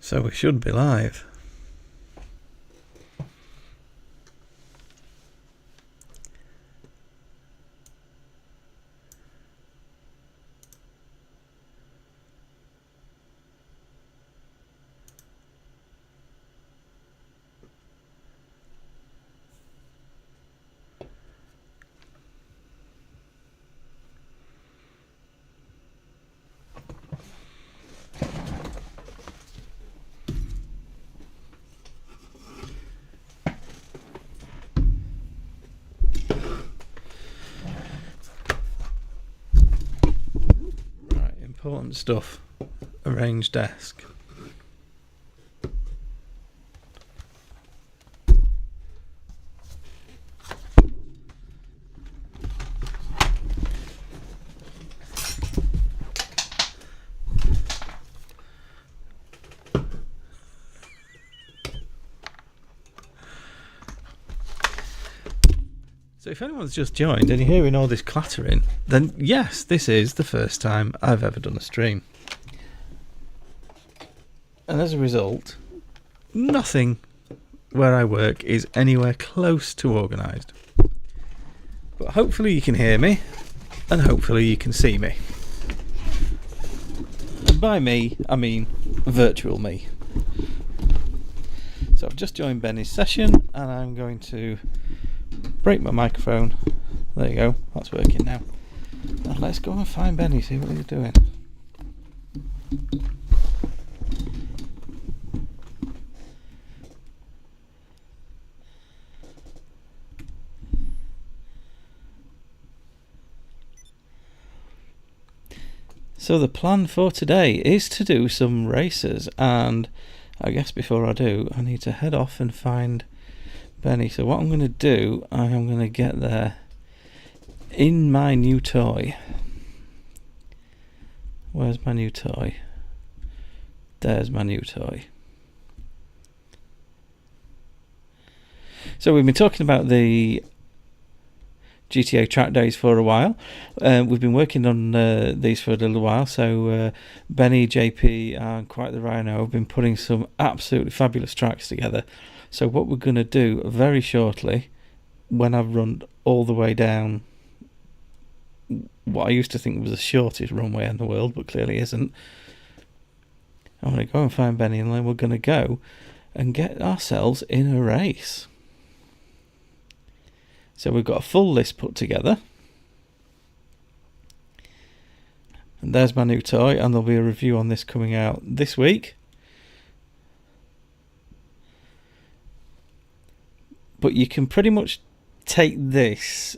So we should be live. Important stuff. Arrange desk. So if anyone's just joined and you're hearing all this clattering, then yes, this is the first time I've ever done a stream. And as a result, nothing where I work is anywhere close to organised. But hopefully you can hear me, and hopefully you can see me. And by me, I mean virtual me. So I've just joined Benny's session, and I'm going to break my microphone. There you go, that's working now. And let's go and find Benny, see what he's doing. So the plan for today is to do some races, and I guess before I do, I need to head off and find Benny. So what I'm going to do, I am going to get there in my new toy. Where's my new toy? There's my new toy. So we've been talking about the GTA track days for a while. We've been working on these for a little while. So Benny, JP and Quite the Rhino have been putting some absolutely fabulous tracks together. So what we're going to do very shortly, when I've run all the way down what I used to think was the shortest runway in the world, but clearly isn't, I'm going to go and find Benny, and then we're going to go and get ourselves in a race. So we've got a full list put together. And there's my new toy, and there'll be a review on this coming out this week. But you can pretty much take this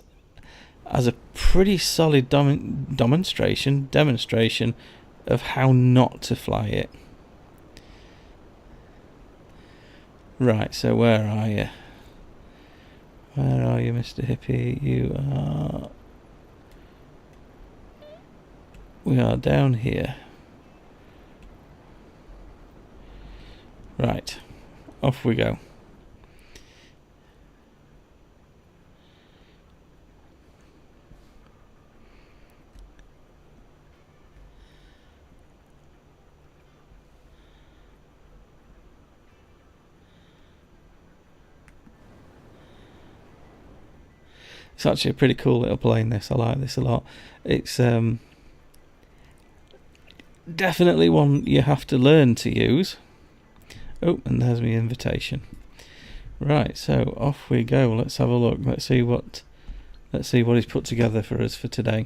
as a pretty solid demonstration of how not to fly it. Right, so where are you? Where are you, Mr. Hippie? You are... We are down here. Right, off we go. It's actually a pretty cool little plane, this. I like this a lot. It's definitely one you have to learn to use. Oh, and there's my invitation. Right, so off we go. Let's have a look. Let's see what he's put together for us for today.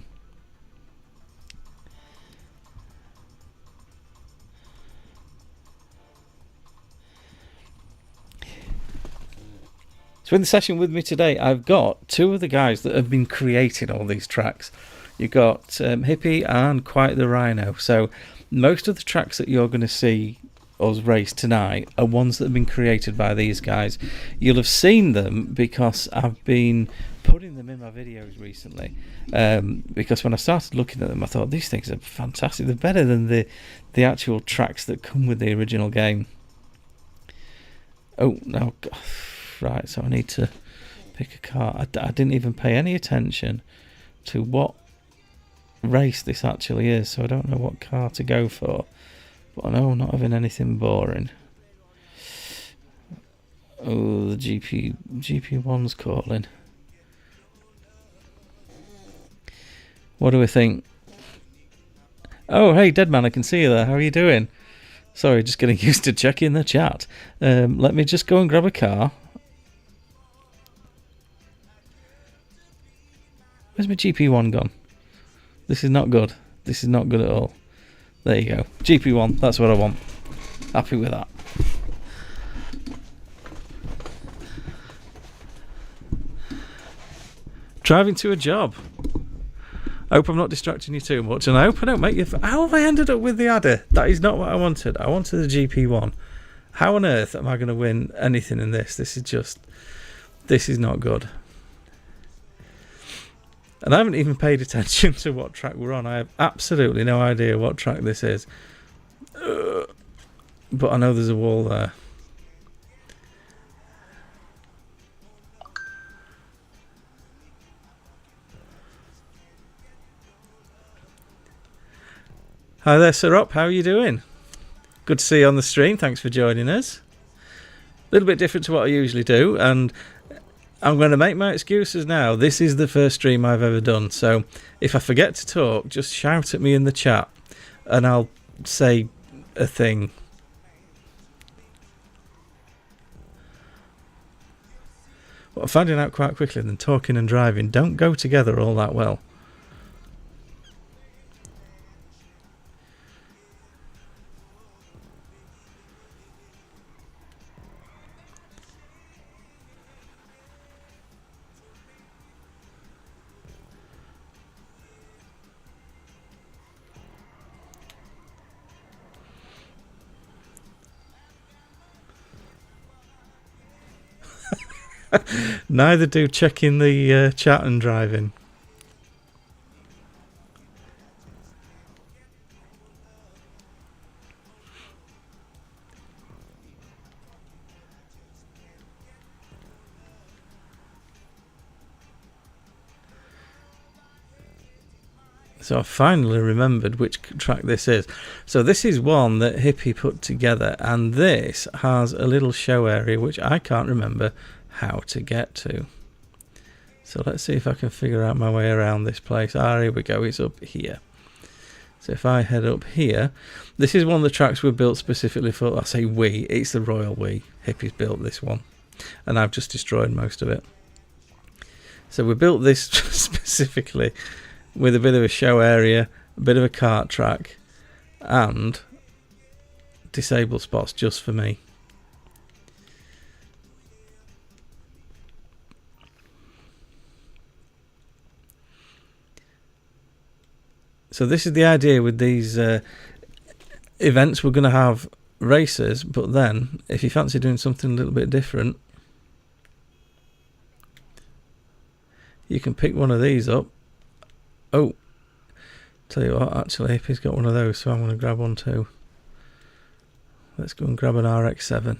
So in the session with me today, I've got two of the guys that have been creating all these tracks. You've got Hippie and Quite the Rhino. So most of the tracks that you're going to see us race tonight are ones that have been created by these guys. You'll have seen them because I've been putting them in my videos recently. Because when I started looking at them, I thought these things are fantastic. They're better than the actual tracks that come with the original game. Oh, no. Right, so I need to pick a car. I didn't even pay any attention to what race this actually is, so I don't know what car to go for. But I know I'm not having anything boring. Oh, the GP1's calling. What do we think? Oh, hey, Deadman, I can see you there. How are you doing? Sorry, just getting used to checking the chat. Let me just go and grab a car. Where's my GP1 gone? This is not good. This is not good at all. There you go. GP1, that's what I want. Happy with that. Driving to a job. I hope I'm not distracting you too much, and I hope I don't make you... How have I ended up with the adder? That is not what I wanted. I wanted the GP1. How on earth am I going to win anything in this? This is not good. And I haven't even paid attention to what track we're on. I have absolutely no idea what track this is. But I know there's a wall there. Hi there, Sirop. How are you doing? Good to see you on the stream. Thanks for joining us. A little bit different to what I usually do, and I'm going to make my excuses now. This is the first stream I've ever done, so if I forget to talk, just shout at me in the chat, and I'll say a thing. What I'm finding out quite quickly, then talking and driving don't go together all that well. Neither do checking the chat and driving. So I finally remembered which track this is. So this is one that Hippie put together, and this has a little show area which I can't remember how to get to. So let's see if I can figure out my way around this place. Here we go, it's up here. So if I head up here, this is one of the tracks we built specifically for, I say we, it's the Royal We. Hippie's built this one, and I've just destroyed most of it. So we built this specifically with a bit of a show area, a bit of a kart track, and disabled spots just for me. So this is the idea with these events. We're going to have races, but then if you fancy doing something a little bit different, you can pick one of these up. Oh, tell you what, actually, if he's got one of those, so I'm going to grab one too. Let's go and grab an RX-7.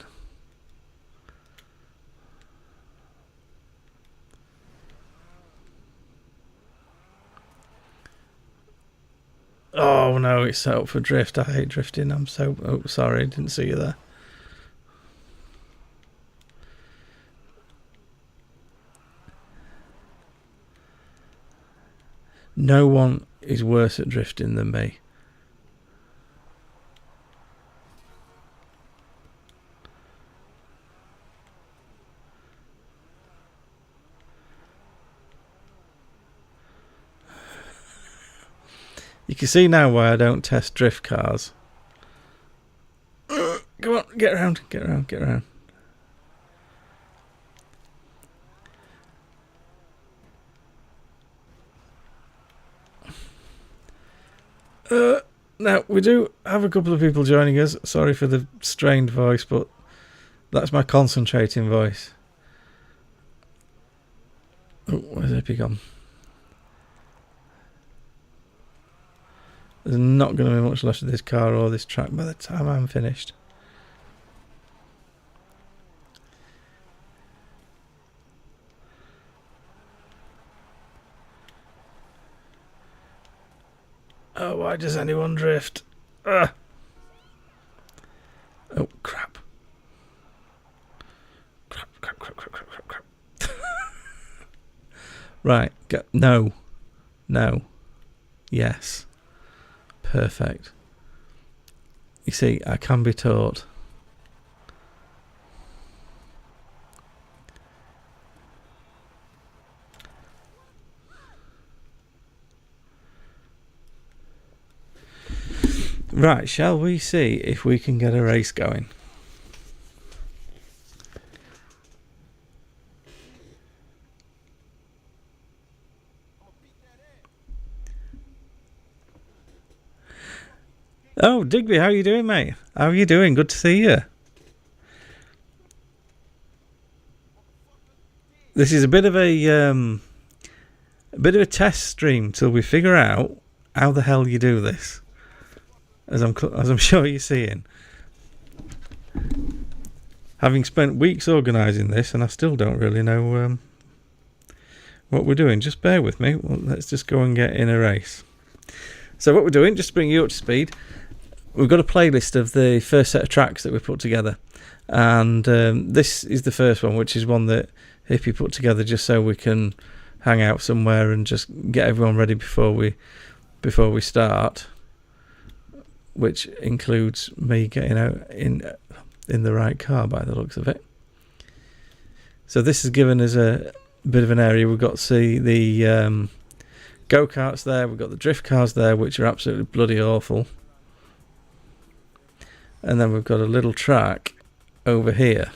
Oh no, it's set up for drift. I hate drifting. I'm so... Oh, sorry, didn't see you there. No one is worse at drifting than me. You can see now why I don't test drift cars. Come on, get around, get around, get around. Now, we do have a couple of people joining us. Sorry for the strained voice, but that's my concentrating voice. Oh, where's Hippie gone? There's not going to be much left of this car or this track by the time I'm finished. Oh, why does anyone drift? Ugh. Right, go. No. No. Yes. Perfect. You see, I can be taught. Right, shall we see if we can get a race going? Oh, Digby, how are you doing, mate? How are you doing? Good to see you. This is a bit of a test stream till we figure out how the hell you do this. As I'm sure you're seeing. Having spent weeks organising this, and I still don't really know what we're doing. Just bear with me. Well, let's just go and get in a race. So what we're doing, just to bring you up to speed, we've got a playlist of the first set of tracks that we put together, and this is the first one, which is one that Hippie put together just so we can hang out somewhere and just get everyone ready before we start, which includes me getting out in the right car by the looks of it. So this has given us a bit of an area. We've got to see the go-karts there, we've got the drift cars there, which are absolutely bloody awful. And then we've got a little track over here.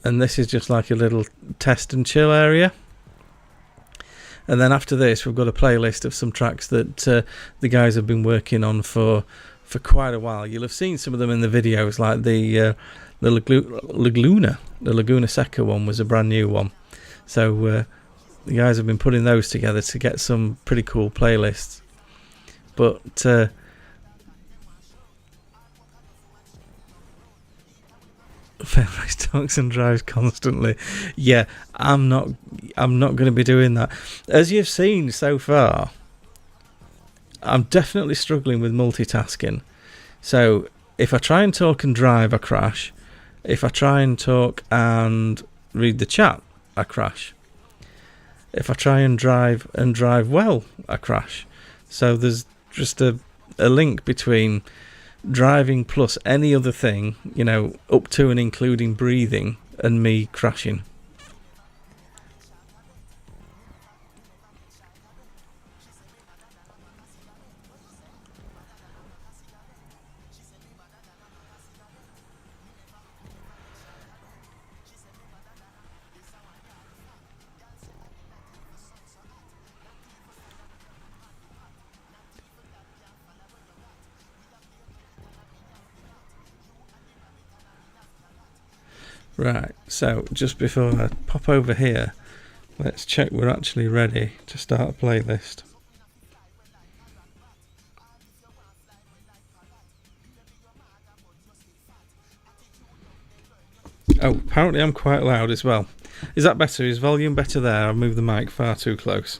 And this is just like a little test and chill area. And then after this, we've got a playlist of some tracks that the guys have been working on for quite a while. You'll have seen some of them in the videos, like the Laguna Seca one was a brand new one. So the guys have been putting those together to get some pretty cool playlists. But Fairfax talks and drives constantly. Yeah, I'm not going to be doing that. As you've seen so far, I'm definitely struggling with multitasking. So if I try and talk and drive, I crash. If I try and talk and read the chat, I crash. If I try and drive well, I crash. So there's just a link between driving plus any other thing, up to and including breathing, and me crashing. Right, so just before I pop over here, let's check we're actually ready to start a playlist. Oh, apparently I'm quite loud as well. Is that better? Is volume better there? I've moved the mic far too close.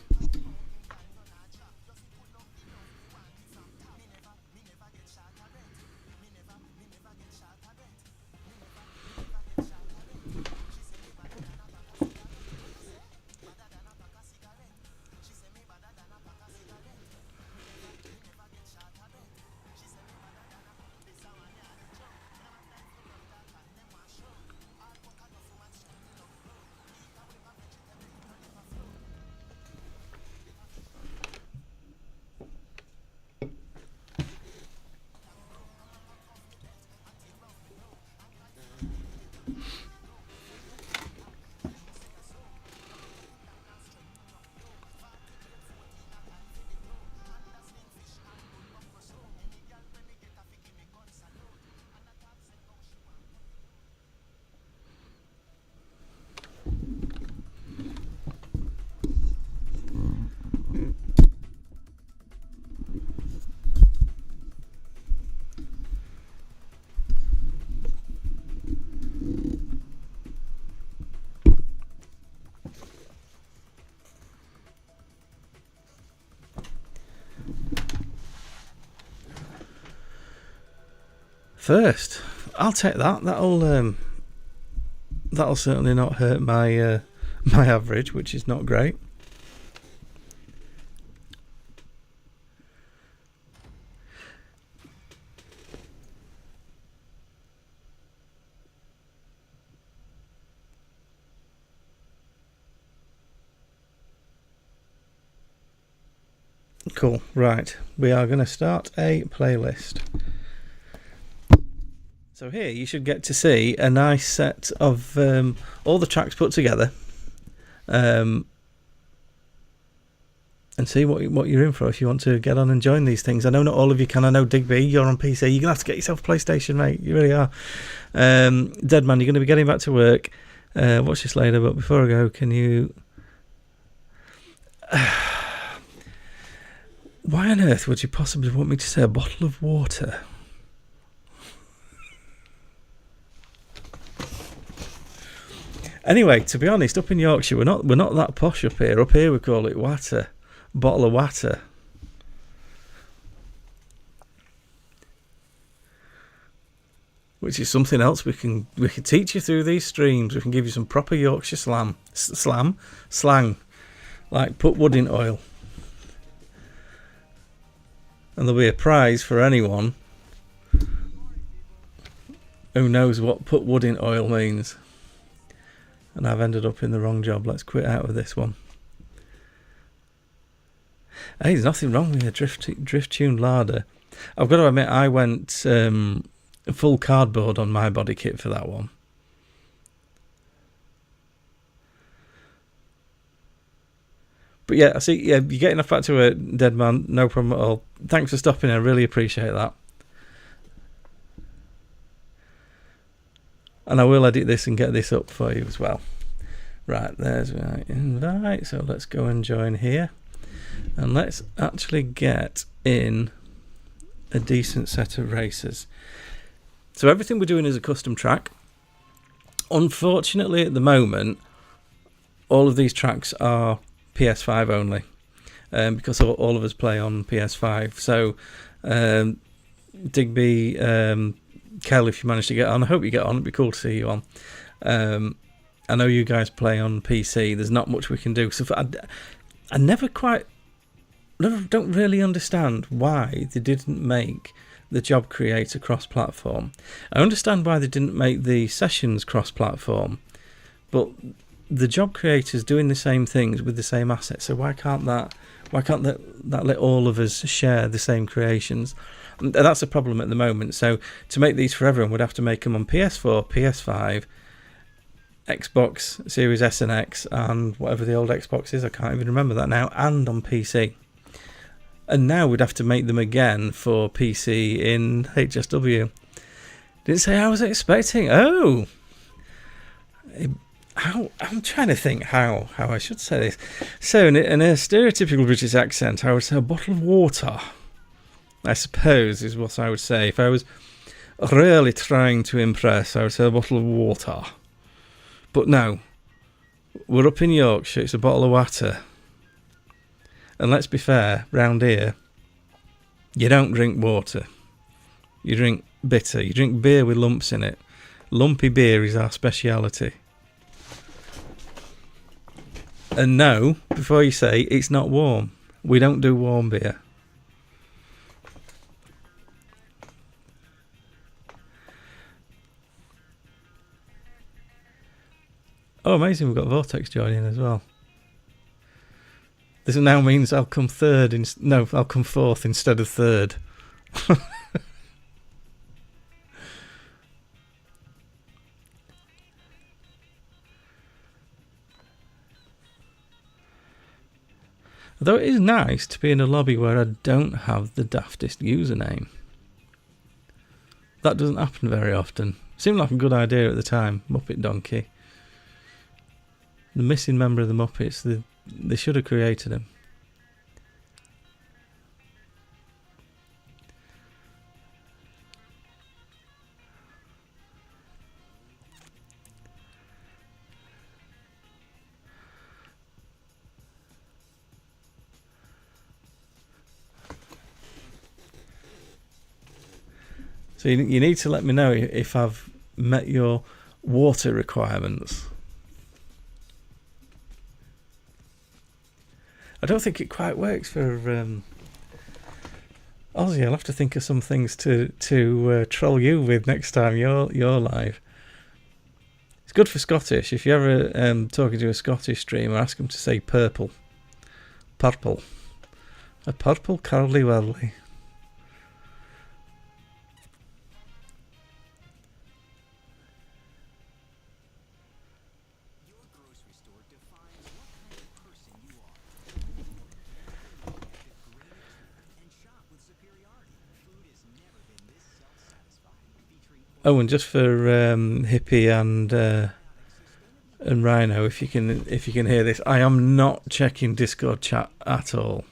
First, I'll take that. That'll certainly not hurt my my average, which is not great. Cool, right, we are going to start a playlist. So here you should get to see a nice set of all the tracks put together, and see what you're in for if you want to get on and join these things. I know not all of you can. I know Digby, you're on PC. You're going to have to get yourself a PlayStation, mate. You really are. Deadman, you're going to be getting back to work. Watch this later, but before I go, can you... Why on earth would you possibly want me to say a bottle of water? Anyway, to be honest, up in Yorkshire, we're not that posh up here. Up here we call it water. Bottle of water. Which is something else we can teach you through these streams. We can give you some proper Yorkshire slang. Like put wood in oil. And there'll be a prize for anyone who knows what put wood in oil means. And I've ended up in the wrong job. Let's quit out of this one. Hey, there's nothing wrong with a drift-tuned larder. I've got to admit, I went full cardboard on my body kit for that one. But yeah, I see. Yeah, you're getting off back to a dead man. No problem at all. Thanks for stopping. I really appreciate that. And I will edit this and get this up for you as well. Right, there's my invite. So let's go and join here. And let's actually get in a decent set of racers. So everything we're doing is a custom track. Unfortunately, at the moment, all of these tracks are PS5 only, because all of us play on PS5. So Digby, Kel, if you manage to get on, I hope you get on. It'd be cool to see you on. I know you guys play on PC. There's not much we can do. So I don't really understand why they didn't make the job creator cross-platform. I understand why they didn't make the sessions cross-platform, but the job creator's doing the same things with the same assets. So why can't that let all of us share the same creations? And that's a problem at the moment. So to make these for everyone, we'd have to make them on PS4, PS5, Xbox Series S and X, and whatever the old Xbox is, I can't even remember that now, and on PC. And now we'd have to make them again for PC in HSW. Didn't say I was expecting. Oh! I'm trying to think how I should say this. So in a stereotypical British accent, I would say a bottle of water, I suppose, is what I would say. If I was really trying to impress, I would say a bottle of water. But no, we're up in Yorkshire, it's a bottle of water. And let's be fair, round here, you don't drink water. You drink bitter. You drink beer with lumps in it. Lumpy beer is our speciality. And no, before you say, it's not warm. We don't do warm beer. Oh, amazing, we've got Vortex joining as well. This now means I'll come I'll come fourth instead of third. Although it is nice to be in a lobby where I don't have the daftest username. That doesn't happen very often. Seemed like a good idea at the time, Muppet Donkey. The missing member of the Muppets, they should have created him. So you need to let me know if I've met your water requirements. I don't think it quite works for Aussie. I'll have to think of some things to troll you with next time you're live. It's good for Scottish. If you're ever talking to a Scottish streamer, ask them to say purple. Purple. A purple curly whirly. Oh, and just for Hippie and Rhino, if you can hear this, I am not checking Discord chat at all.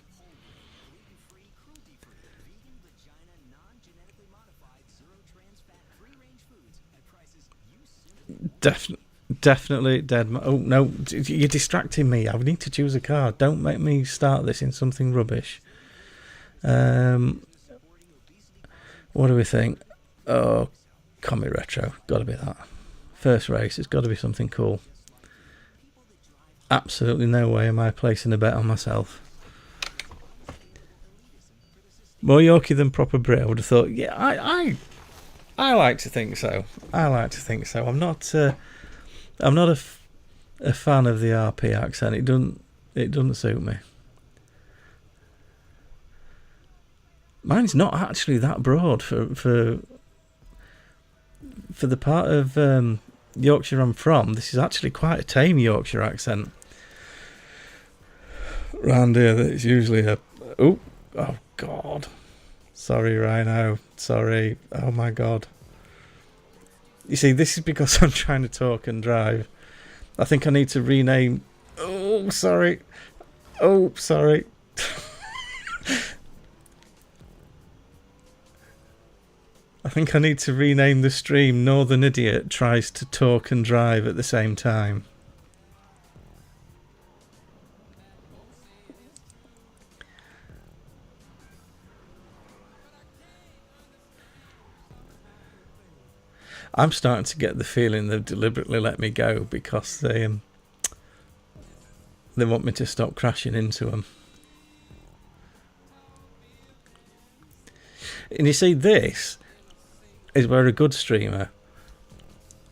Definitely dead. Oh no, you're distracting me. I need to choose a card. Don't make me start this in something rubbish. What do we think? Oh, Comet Retro. Got to be that. First race. It's got to be something cool. Absolutely no way am I placing a bet on myself. More Yorkie than proper Brit. I would have thought. Yeah, I like to think so. I like to think so. I'm not a fan of the RP accent. It doesn't suit me. Mine's not actually that broad for the part of Yorkshire I'm from. This is actually quite a tame Yorkshire accent. Round here, it's usually a oh god. Sorry, Rhino. Sorry. Oh my god. You see, this is because I'm trying to talk and drive. I think I need to rename. Oh, sorry. Oh, sorry. I think I need to rename the stream Northern Idiot Tries to Talk and Drive at the same time. I'm starting to get the feeling they've deliberately let me go because they want me to stop crashing into them. And you see, this is where a good streamer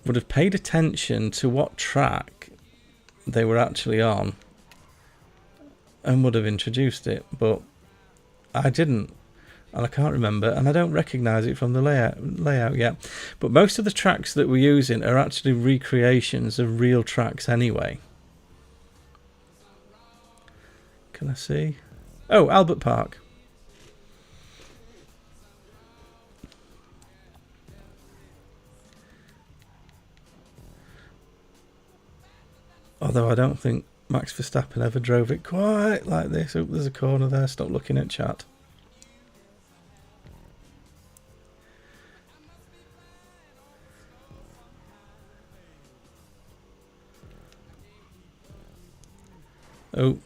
would have paid attention to what track they were actually on and would have introduced it, but I didn't. And I can't remember, and I don't recognise it from the layout yet. But most of the tracks that we're using are actually recreations of real tracks anyway. Can I see? Oh, Albert Park. Although I don't think Max Verstappen ever drove it quite like this. Oh, there's a corner there. Stop looking at chat. Oh,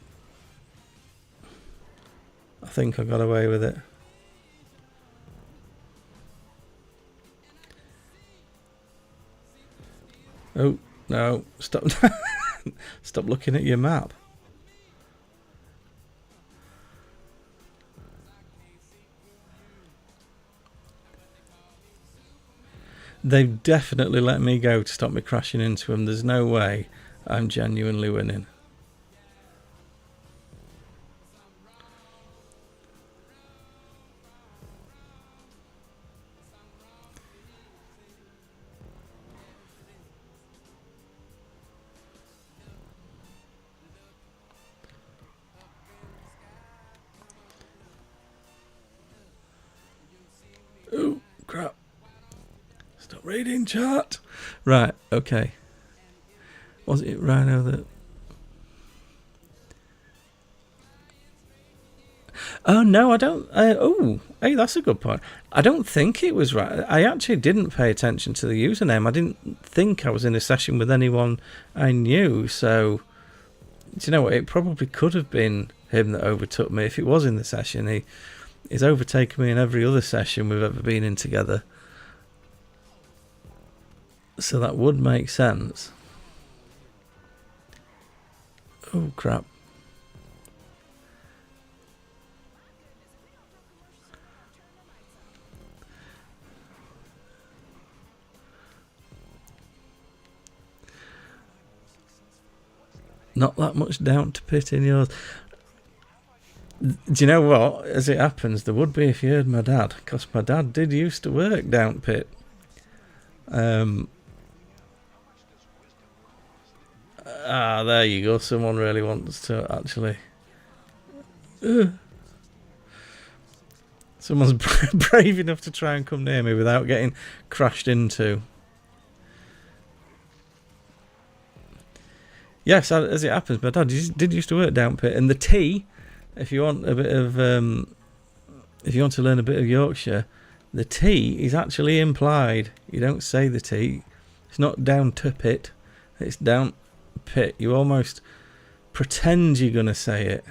I think I got away with it. Oh, no, stop. Stop looking at your map. They've definitely let me go to stop me crashing into them. There's no way I'm genuinely winning. Oh, crap. Stop reading chat. Right, okay. Was it Rhino that... Oh, no, I don't... oh, hey, that's a good point. I don't think it was right. I actually didn't pay attention to the username. I didn't think I was in a session with anyone I knew, so... Do you know what? It probably could have been him that overtook me. If it was in the session, he's overtaken me in every other session we've ever been in together. So that would make sense. Oh, crap. Not that much down to pit in yours. Do you know what? As it happens, there would be if you heard my dad, because my dad did used to work down pit. There you go. Someone really wants to actually. Someone's brave enough to try and come near me without getting crashed into. Yes, as it happens, my dad did used to work down pit, and the T. If you want a bit of, if you want to learn a bit of Yorkshire, the T is actually implied. You don't say the T. It's not down to pit. It's down pit. You almost pretend you're going to say it.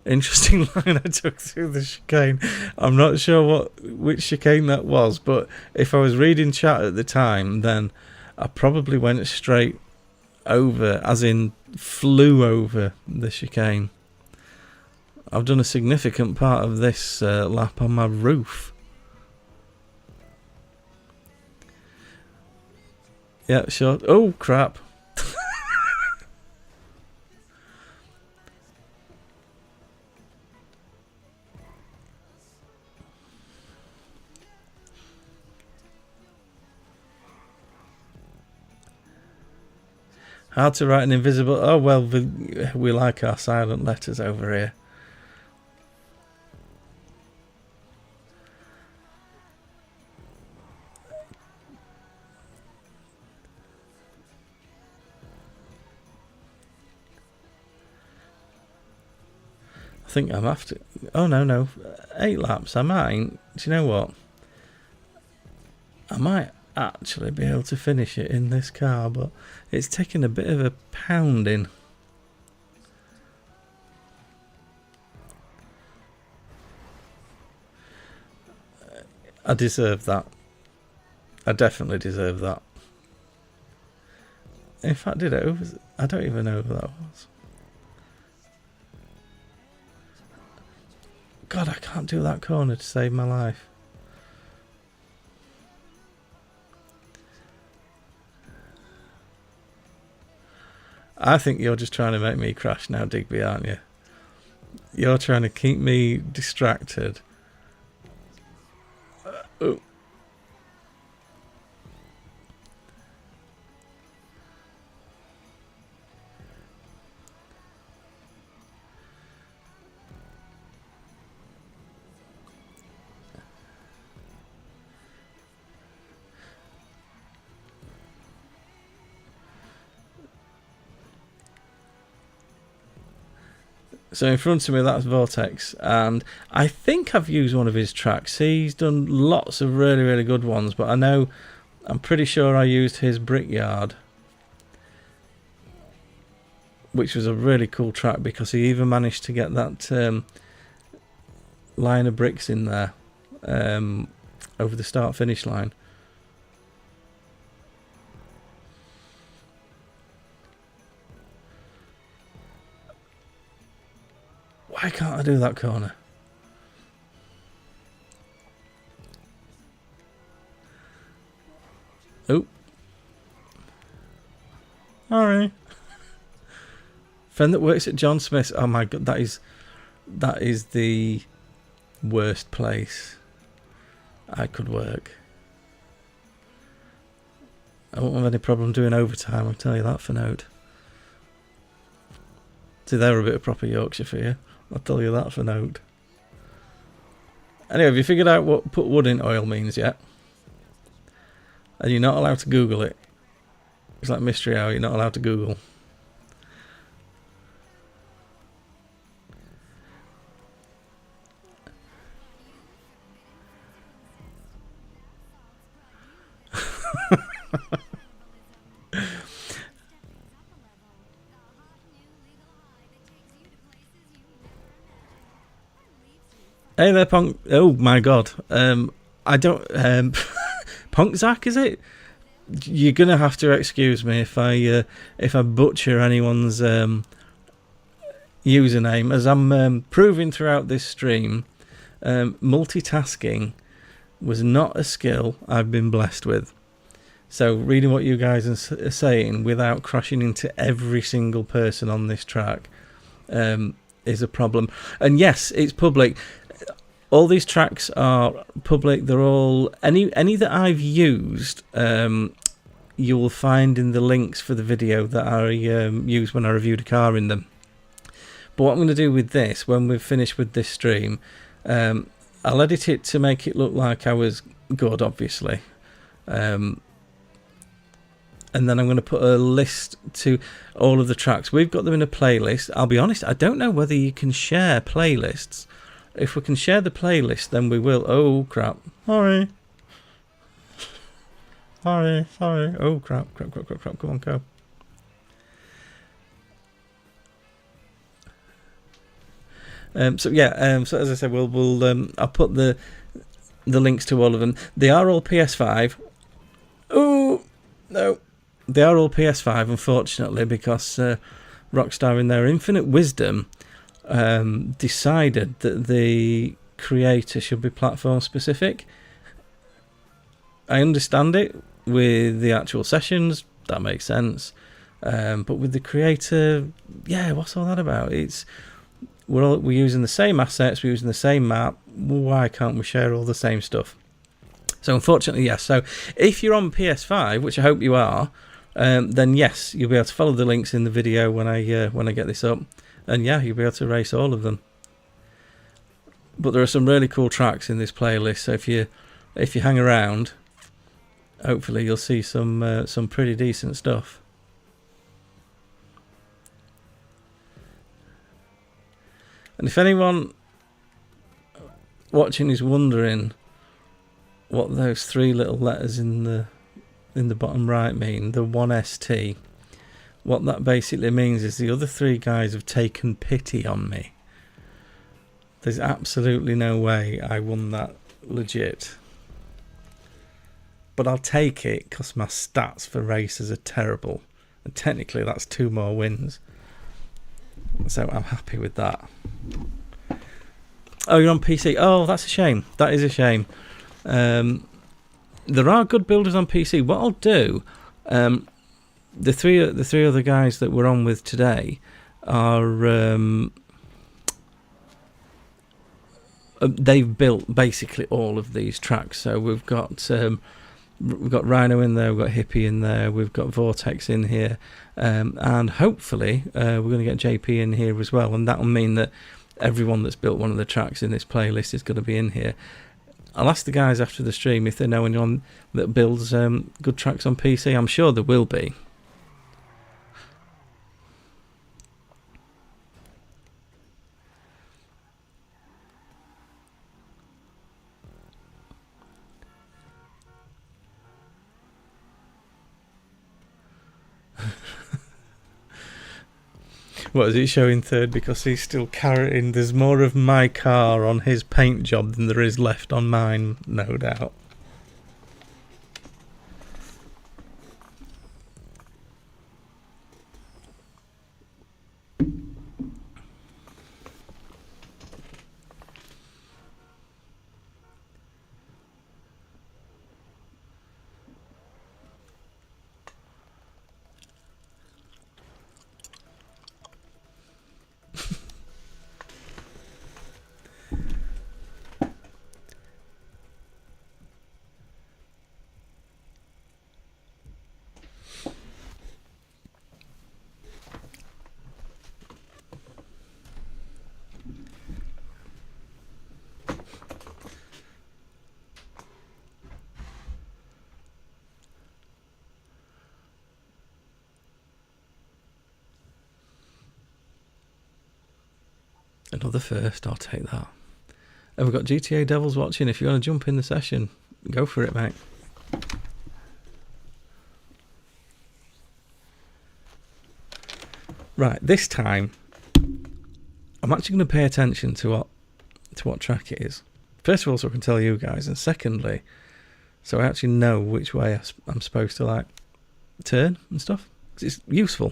Interesting line I took through the chicane. I'm not sure which chicane that was, but if I was reading chat at the time, then I probably went straight over, as in flew over the chicane. I've done a significant part of this lap on my roof. Yeah, sure. Oh, crap. Hard to write an invisible... Oh, well, we like our silent letters over here. I think I'm after... Oh, no. 8 laps. I might... Do you know what? I might actually be able to finish it in this car, but it's taking a bit of a pounding. I deserve that. I definitely deserve that. In fact, did it? I don't even know who that was. God, I can't do that corner to save my life. I think you're just trying to make me crash now, Digby, aren't you? You're trying to keep me distracted. Oh. So in front of me, that's Vortex, and I think I've used one of his tracks. He's done lots of really, really good ones, but I'm pretty sure I used his Brickyard, which was a really cool track because he even managed to get that line of bricks in there over the start-finish line. Why can't I do that corner? Oh. Alright. Friend that works at John Smith's. Oh my god, that is the worst place I could work. I won't have any problem doing overtime, I'll tell you that for note. See, they're a bit of proper Yorkshire for you. I'll tell you that for note. Anyway, have you figured out what put wood in oil means yet? And you're not allowed to Google it. It's like Mystery Hour, you're not allowed to Google. Hey there, Punk. Oh my god. I don't. Punk Zach, is it? You're gonna have to excuse me if I butcher anyone's username, as I'm proving throughout this stream. Multitasking was not a skill I've been blessed with. So reading what you guys are saying without crashing into every single person on this track is a problem. And yes, it's public. All these tracks are public. They're all any that I've used. You will find in the links for the video that I used when I reviewed a car in them. But what I'm going to do with this, when we've finished with this stream, I'll edit it to make it look like I was good, obviously. And then I'm going to put a list to all of the tracks. We've got them in a playlist. I'll be honest, I don't know whether you can share playlists. If we can share the playlist, then we will. Oh, crap. Sorry. Sorry. Oh, crap. Come on, go. So as I said, we'll I'll put the links to all of them. They are all PS5. Oh, no. They are all PS5, unfortunately, because Rockstar, in their infinite wisdom, decided that the creator should be platform specific. I understand it with the actual sessions, that makes sense. But with the creator, what's all that about? We're using the same assets, we're using the same map. Why can't we share all the same stuff? So unfortunately, yes. So if you're on PS5, which I hope you are, then yes, you'll be able to follow the links in the video when I get this up, and you'll be able to race all of them. But there are some really cool tracks in this playlist, so if you hang around, hopefully you'll see some pretty decent stuff. And if anyone watching is wondering what those 3 little letters in the bottom right mean, the 1ST, what that basically means is the other 3 guys have taken pity on me. There's absolutely no way I won that legit. But I'll take it because my stats for races are terrible. And technically that's 2 more wins. So I'm happy with that. Oh, you're on PC. Oh, that's a shame. That is a shame. There are good builders on PC. What I'll do, the three other guys that we're on with today are they've built basically all of these tracks. So we've got Rhino in there, we've got Hippie in there, we've got Vortex in here, and hopefully we're going to get JP in here as well, and that will mean that everyone that's built one of the tracks in this playlist is going to be in here. I'll ask the guys after the stream if they know anyone that builds good tracks on PC. I'm sure there will be. What is it showing third? Because he's still carrying. There's more of my car on his paint job than there is left on mine, no doubt. Another first, I'll take that. And we've got GTA Devils watching. If you want to jump in the session, go for it, mate. Right, this time, I'm actually going to pay attention to what track it is. First of all, so I can tell you guys, and secondly, so I actually know which way I'm supposed to like turn and stuff. 'Cause it's useful.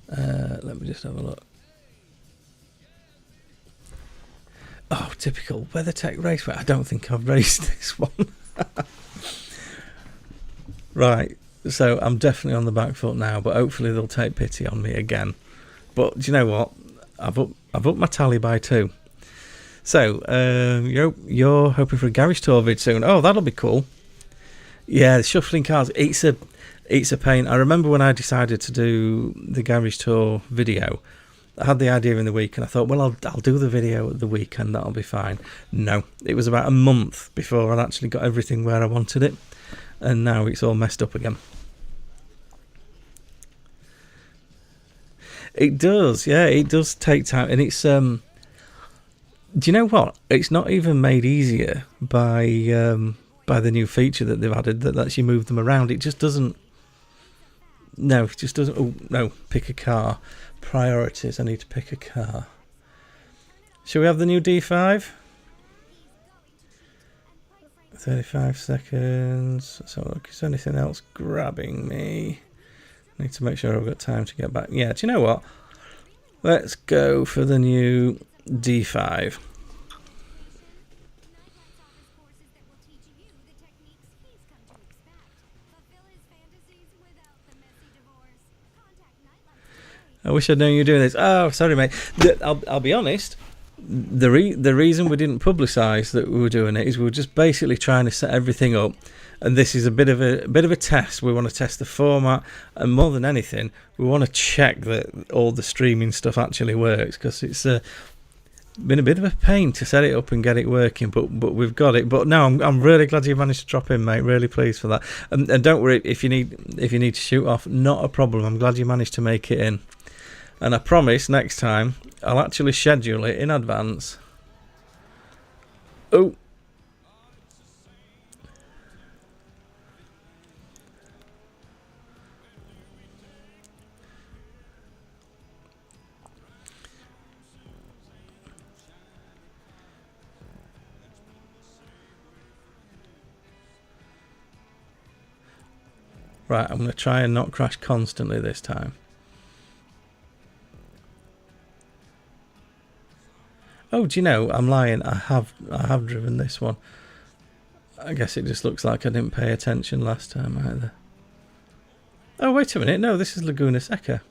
Let me just have a look. Oh, typical WeatherTech Raceway. I don't think I've raced this one. Right, so I'm definitely on the back foot now, but hopefully they'll take pity on me again. But do you know what? I've upped my tally by 2. So you're hoping for a garage tour vid soon. Oh, that'll be cool. Yeah, shuffling cars. It's a pain. I remember when I decided to do the garage tour video, I had the idea in the week, and I thought, well, I'll do the video at the weekend. That'll be fine. No, it was about a month before I actually got everything where I wanted it, and now it's all messed up again. It does, yeah. It does take time, and it's do you know what? It's not even made easier by the new feature that they've added that lets you move them around. It just doesn't. No, it just doesn't. Oh no! Pick a car. Priorities. I need to pick a car. Shall we have the new D5? 35 seconds. So look, is anything else grabbing me? I need to make sure I've got time to get back. Yeah. Do you know what? Let's go for the new D5. I wish I'd known you were doing this. Oh, sorry, mate. I'll be honest. The reason we didn't publicise that we were doing it is we were just basically trying to set everything up, and this is a bit of a test. We want to test the format, and more than anything, we want to check that all the streaming stuff actually works, because it's been a bit of a pain to set it up and get it working, but we've got it. But no, I'm really glad you managed to drop in, mate. Really pleased for that. And don't worry if you need to shoot off, not a problem. I'm glad you managed to make it in. And I promise next time I'll actually schedule it in advance. Oh. Right, I'm going to try and not crash constantly this time. Oh, do you know, I'm lying. I have driven this one. I guess it just looks like I didn't pay attention last time either. Oh, wait a minute. No, this is Laguna Seca.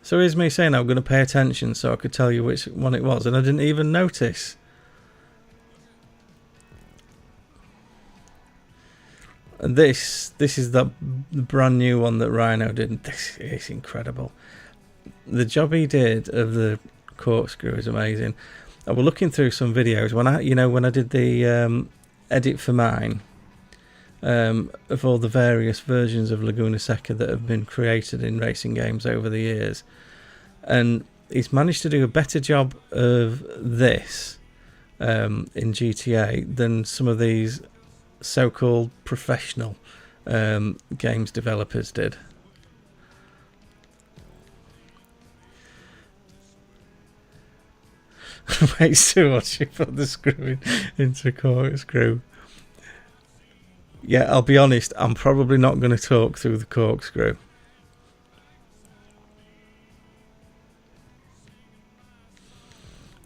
So here's me saying I'm going to pay attention so I could tell you which one it was, and I didn't even notice. And this is the brand new one that Rhino did. This is incredible. The job he did of the corkscrew is amazing. I was looking through some videos when I did the edit for mine of all the various versions of Laguna Seca that have been created in racing games over the years, and he's managed to do a better job of this in GTA than some of these so-called professional games developers did. Wait, so watch you put the screw into corkscrew. Yeah, I'll be honest, I'm probably not going to talk through the corkscrew.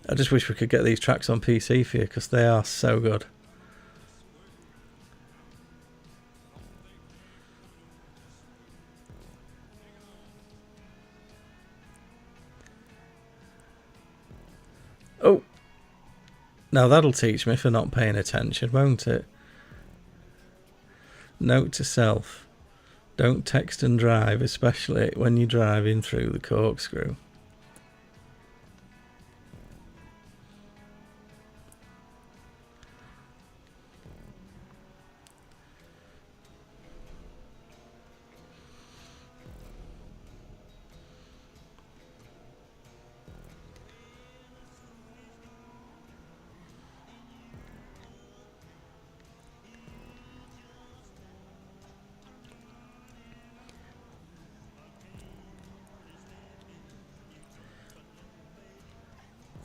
I just wish we could get these tracks on PC for you, because they are so good. Oh, now that'll teach me for not paying attention, won't it? Note to self, don't text and drive, especially when you're driving through the corkscrew.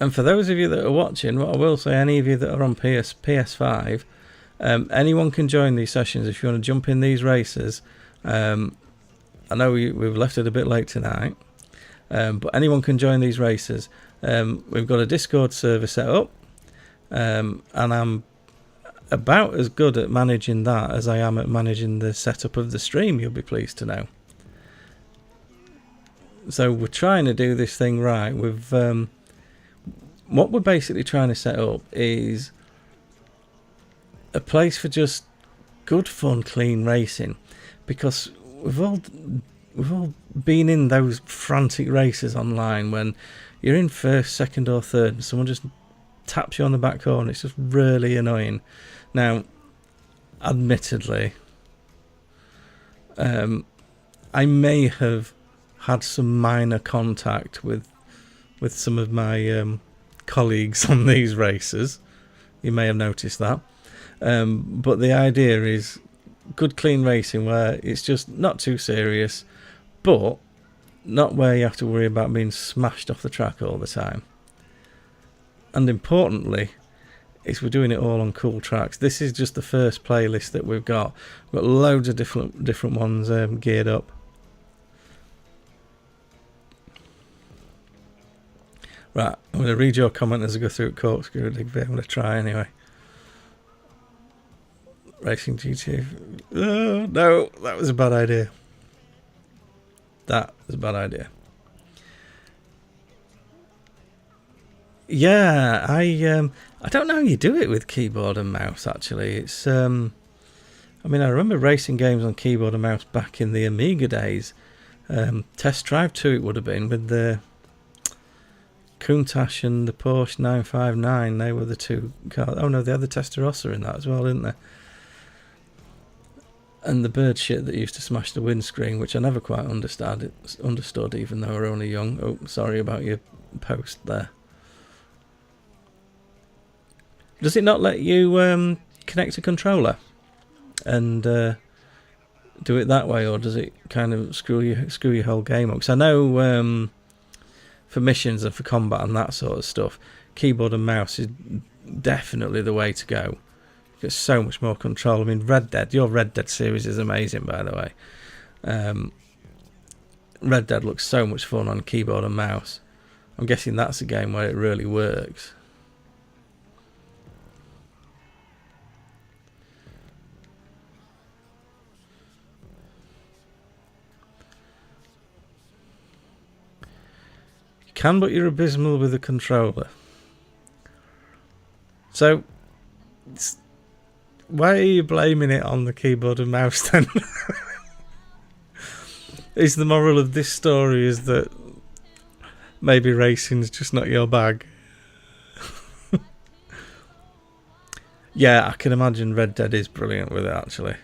And for those of you that are watching, what I will say, any of you that are on PS5, anyone can join these sessions if you want to jump in these races. I know we've left it a bit late tonight, But anyone can join these races. We've got a Discord server set up, and I'm about as good at managing that as I am at managing the setup of the stream, you'll be pleased to know. So we're trying to do this thing right. What we're basically trying to set up is a place for just good fun, clean racing, because we've all been in those frantic races online when you're in first, second or third and someone just taps you on the back corner. It's just really annoying. Now, admittedly, I may have had some minor contact with some of my colleagues on these races. You may have noticed that. But the idea is good clean racing where it's just not too serious, but not where you have to worry about being smashed off the track all the time. And importantly, we're doing it all on cool tracks. This is just the first playlist that we've got. We've got loads of different ones geared up. Right, I'm going to read your comment as I go through it, Corkscrew Digby. I'm going to try anyway. Racing GT. Oh, no, that was a bad idea. That was a bad idea. Yeah, I don't know how you do it with keyboard and mouse, actually. It's I mean, I remember racing games on keyboard and mouse back in the Amiga days. Test Drive 2 it would have been, with the Countach and the Porsche 959. They were the two cars. Oh no, they had the Testarossa in that as well, didn't they? And the bird shit that used to smash the windscreen, which I never quite understood, even though we were only young. Oh, sorry about your post there. Does it not let you connect a controller and do it that way, or does it kind of screw your whole game up? Because I know for missions and for combat and that sort of stuff, keyboard and mouse is definitely the way to go. You get so much more control. I mean, your Red Dead series is amazing, by the way. Red Dead looks so much fun on keyboard and mouse. I'm guessing that's a game where it really works. Can, but you're abysmal with a controller. So, why are you blaming it on the keyboard and mouse then? Is the moral of this story is that maybe racing's just not your bag? Yeah, I can imagine Red Dead is brilliant with it, actually.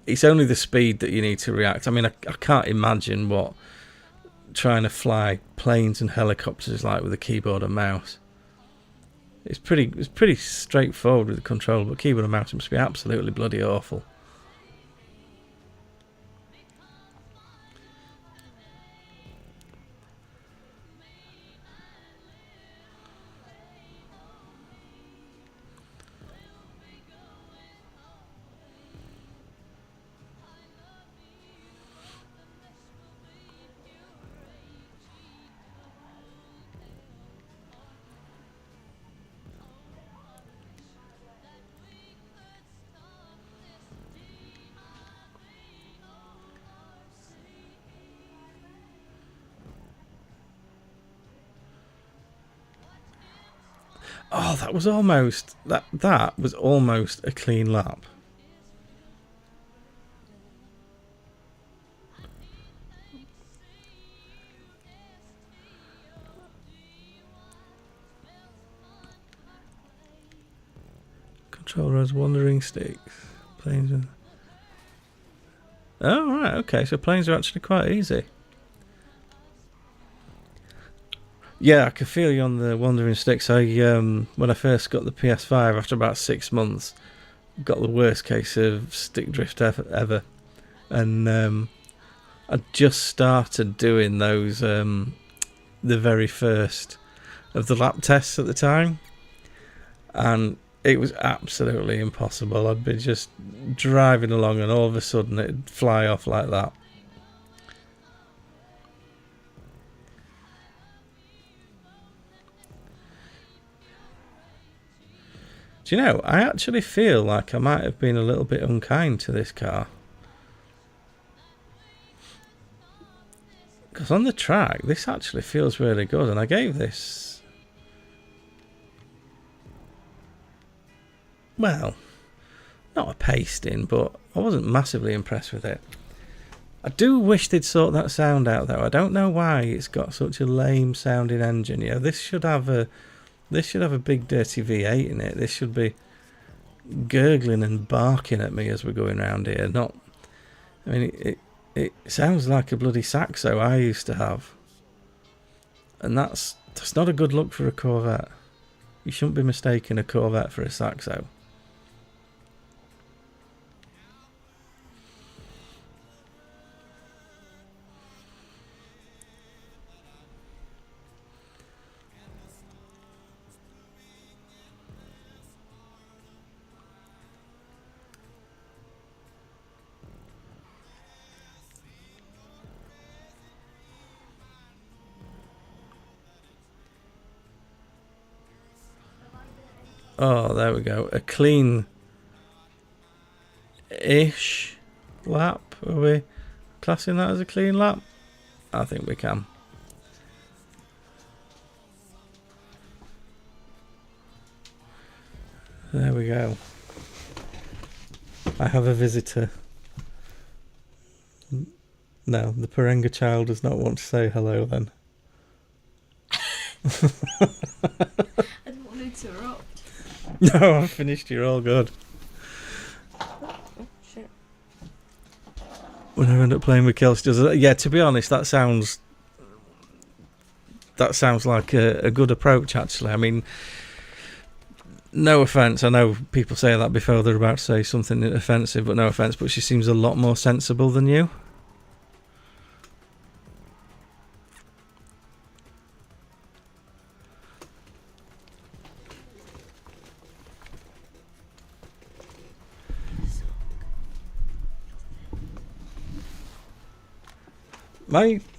It's only the speed that you need to react. I mean, I can't imagine what trying to fly planes and helicopters is like with a keyboard and mouse. It's pretty straightforward with the control, but keyboard and mouse must be absolutely bloody awful. Oh, that was almost a clean lap. Controller has wandering sticks. Planes are... Oh, right, okay, so planes are actually quite easy. Yeah, I could feel you on the wandering sticks. When I first got the PS5, after about 6 months, got the worst case of stick drift ever. And I just started doing those, the very first of the lap tests at the time. And it was absolutely impossible. I'd be just driving along and all of a sudden it'd fly off like that. Do you know, I actually feel like I might have been a little bit unkind to this car. Because on the track, this actually feels really good. And I gave this... well, not a pasting, but I wasn't massively impressed with it. I do wish they'd sort that sound out, though. I don't know why it's got such a lame sounding engine. You know, this should have a big dirty V8 in it. This should be gurgling and barking at me as we're going around here. Not, I mean, it sounds like a bloody Saxo I used to have, and that's not a good look for a Corvette. You shouldn't be mistaking a Corvette for a Saxo. Oh, there we go. A clean-ish lap. Are we classing that as a clean lap? I think we can. There we go. I have a visitor. No, the Perenga child does not want to say hello then. I didn't want to interrupt. No, I'm finished. You're all good. Oh, shit. When I end up playing with Kelsey, does it? Yeah, to be honest, that sounds like a good approach, actually. I mean, no offence. I know people say that before they're about to say something offensive, but no offence. But she seems a lot more sensible than you.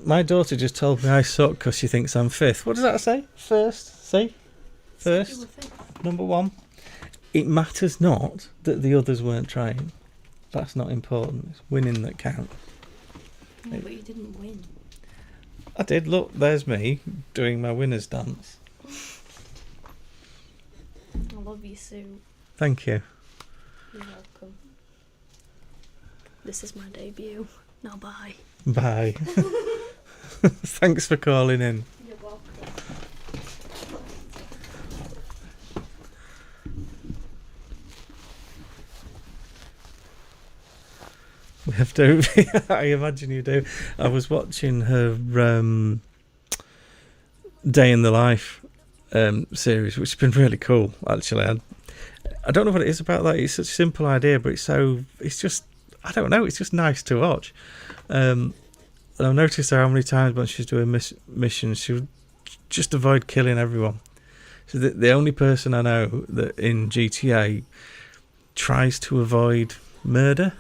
My daughter just told me I suck because she thinks I'm fifth. What does that say? First. See? First. Number one. It matters not that the others weren't trying. That's not important. It's winning that counts. No, but you didn't win. I did. Look, there's me doing my winner's dance. I love you, Sue. Thank you. You're welcome. This is my debut. Now bye. Bye. Thanks for calling in. You're welcome. We have to. I imagine you do. I was watching her Day in the Life series, which has been really cool, actually. I don't know what it is about that. It's such a simple idea, but it's just, I don't know, it's just nice to watch. And I've noticed how many times when she's doing missions, she would just avoid killing everyone. So the only person I know that in GTA tries to avoid murder.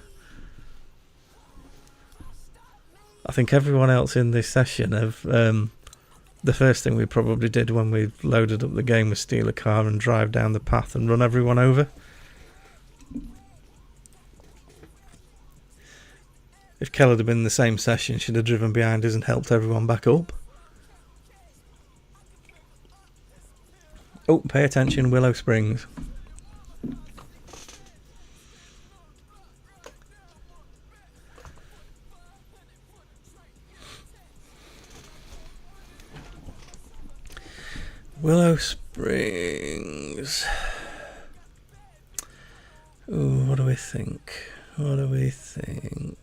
I think everyone else in this session have the first thing we probably did when we loaded up the game was steal a car and drive down the path and run everyone over. If Keller had been in the same session, she'd have driven behind us and helped everyone back up. Oh, pay attention, Willow Springs. Willow Springs. Ooh, what do we think? What do we think?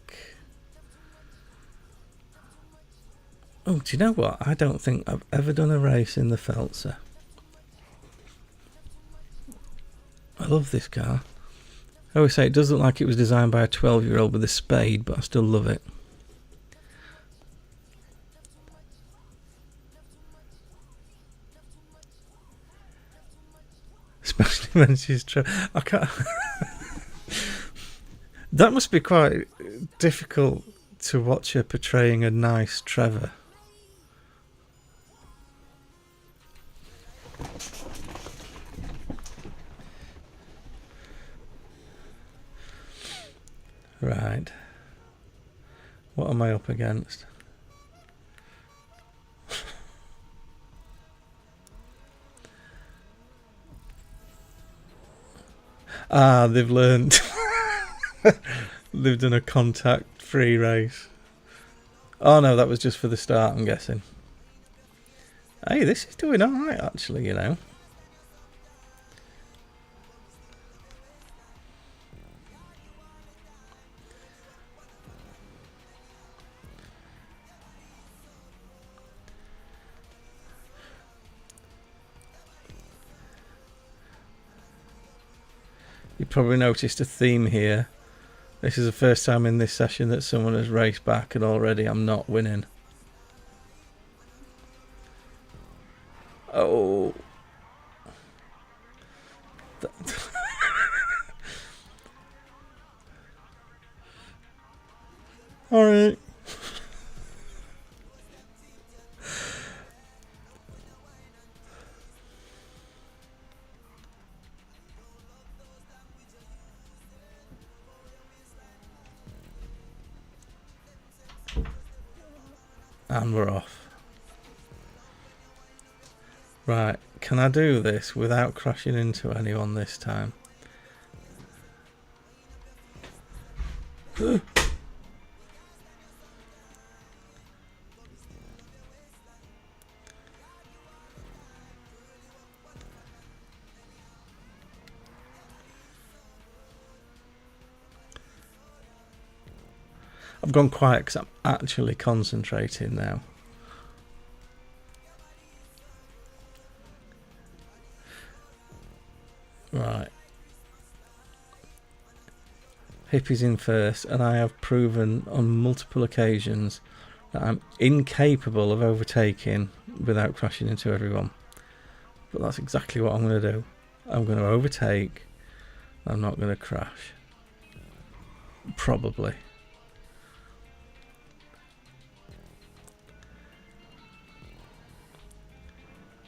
Oh, do you know what? I don't think I've ever done a race in the Feltzer. I love this car. I always say it does look like it was designed by a 12-year-old with a spade, but I still love it. Especially when she's I can't. That must be quite difficult to watch her portraying a nice Trevor. Right. What am I up against? Ah, they've learnt. They've done a contact-free race. Oh no, that was just for the start, I'm guessing. Hey, this is doing alright, actually, you know. You probably noticed a theme here. This is the first time in this session that someone has raced back and already I'm not winning. Oh. Alright. And we're off. Right, can I do this without crashing into anyone this time? I've gone quiet because I'm actually concentrating now. Right. Hippie's in first, and I have proven on multiple occasions that I'm incapable of overtaking without crashing into everyone. But that's exactly what I'm going to do. I'm going to overtake. I'm not going to crash. Probably.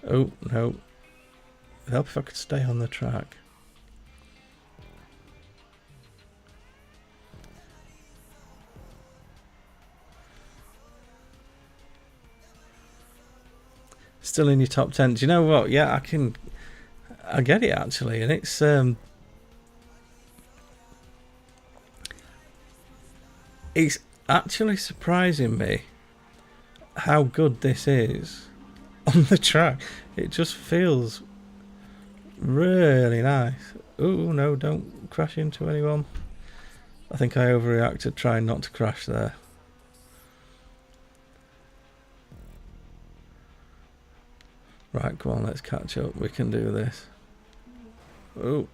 Oh, no. It'd help if I could stay on the track. Still in your top 10. Do you know what? Yeah, I get it actually, and it's actually surprising me how good this is on the track. It just feels really nice. Oh no, don't crash into anyone. I think I overreacted trying not to crash there. Right, come on, let's catch up. We can do this. Oh,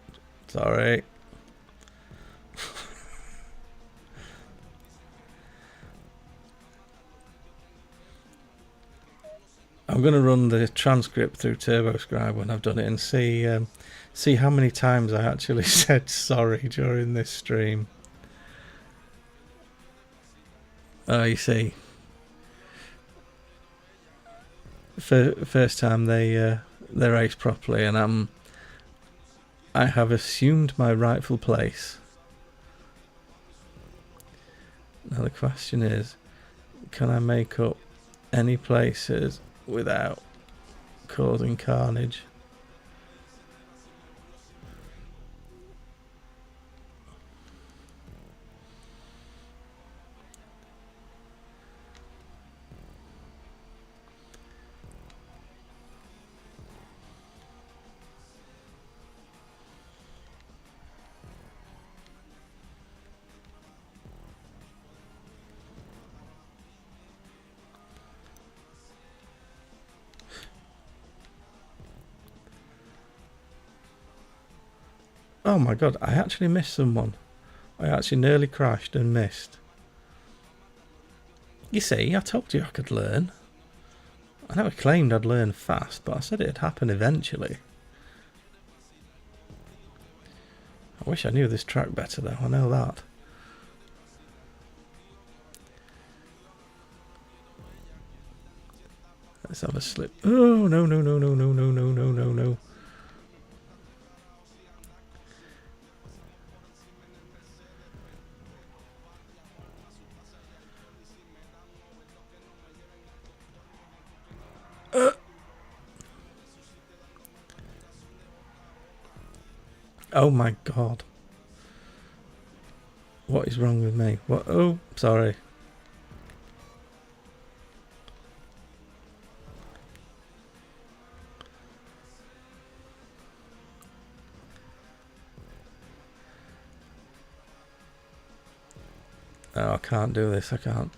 sorry. I'm going to run the transcript through TurboScribe when I've done it and see how many times I actually said sorry during this stream. Oh, you see. First time they race properly, and I have assumed my rightful place. Now the question is, can I make up any places without causing carnage? Oh my god, I actually missed someone. I actually nearly crashed and missed. You see, I told you I could learn. I never claimed I'd learn fast, but I said it'd happen eventually. I wish I knew this track better though, I know that. Let's have a slip. Oh, no, no, no, no, no, no, no, no, no, no. Oh my god. What is wrong with me? What? Oh, sorry. Oh, I can't do this. I can't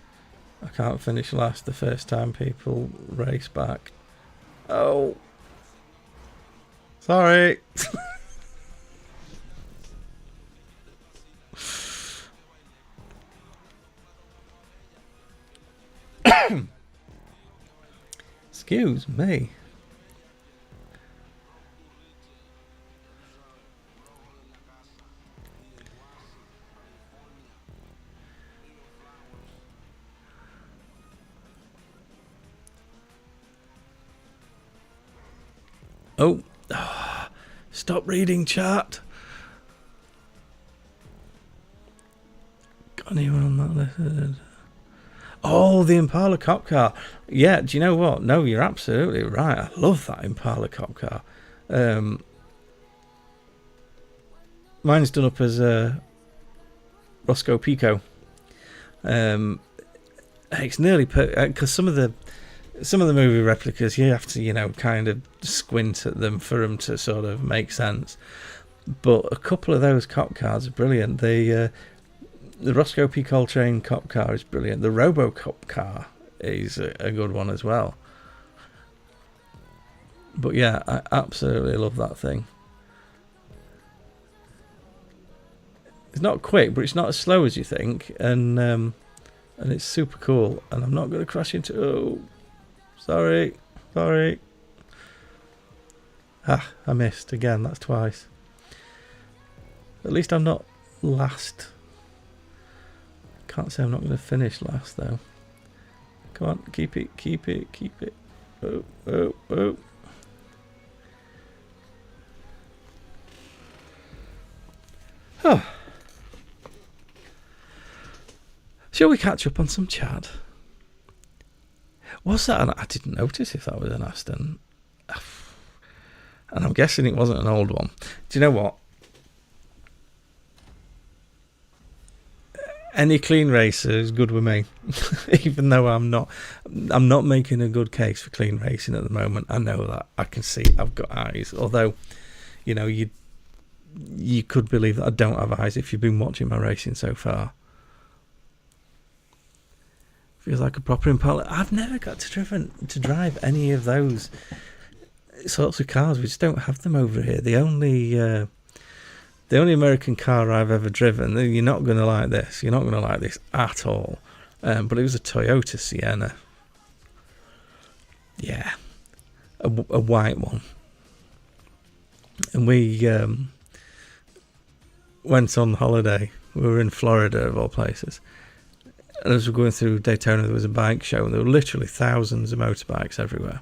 finish last the first time people race back. Oh. Sorry. Excuse me. Oh. Stop reading chat. Got anyone on that list? Oh, the Impala cop car. Yeah, do you know what? No, you're absolutely right. I love that Impala cop car. Mine's done up as a Roscoe Pico. It's nearly because some of the movie replicas, you have to, kind of squint at them for them to sort of make sense. But a couple of those cop cars are brilliant. The Roscoe P. Coltrane cop car is brilliant. The RoboCop car is a good one as well. But yeah, I absolutely love that thing. It's not quick, but it's not as slow as you think, and it's super cool. And I'm not going to crash into. Oh, sorry. Ah, I missed again. That's twice. At least I'm not last. Can't say I'm not going to finish last though. Come on, keep it. Oh. Oh. Shall we catch up on some chat? Was that I didn't notice if that was an Aston. And I'm guessing it wasn't an old one. Do you know what? Any clean racer is good with me. Even though I'm not making a good case for clean racing at the moment. I know that. I can see I've got eyes. Although, you could believe that I don't have eyes if you've been watching my racing so far. Feels like a proper Impala. I've never got to drive any of those sorts of cars. We just don't have them over here. The only American car I've ever driven, you're not going to like this. You're not going to like this at all. But it was a Toyota Sienna. Yeah. A white one. And we went on holiday. We were in Florida, of all places. And as we were going through Daytona, there was a bike show, and there were literally thousands of motorbikes everywhere.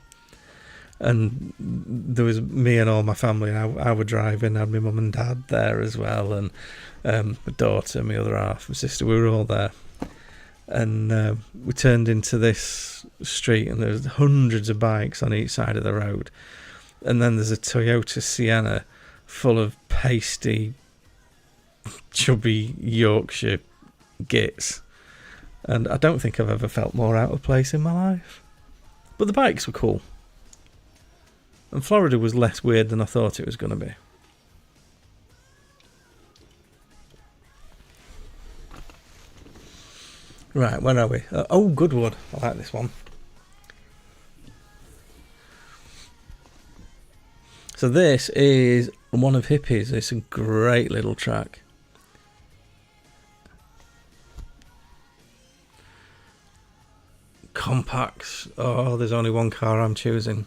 And there was me and all my family, and I were driving. I had my mum and dad there as well, and my daughter, my other half, my sister. We were all there. And we turned into this street, and there's hundreds of bikes on each side of the road. And then there's a Toyota Sienna full of pasty, chubby Yorkshire gits. And I don't think I've ever felt more out of place in my life. But the bikes were cool. And Florida was less weird than I thought it was going to be. Right, where are we? Oh, Goodwood. I like this one. So this is one of Hippie's. It's a great little track. Compacts. Oh, there's only one car I'm choosing.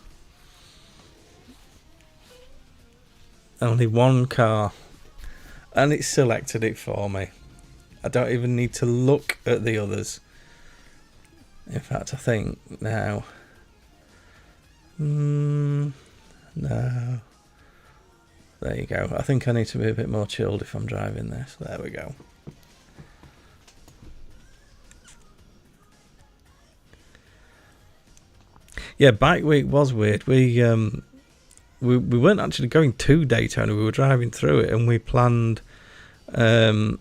Only one car. And it selected it for me. I don't even need to look at the others. In fact, I think now. No. There you go. I think I need to be a bit more chilled if I'm driving this. There we go. Yeah, Bike Week was weird. We we weren't actually going to Daytona. We were driving through it, and we planned to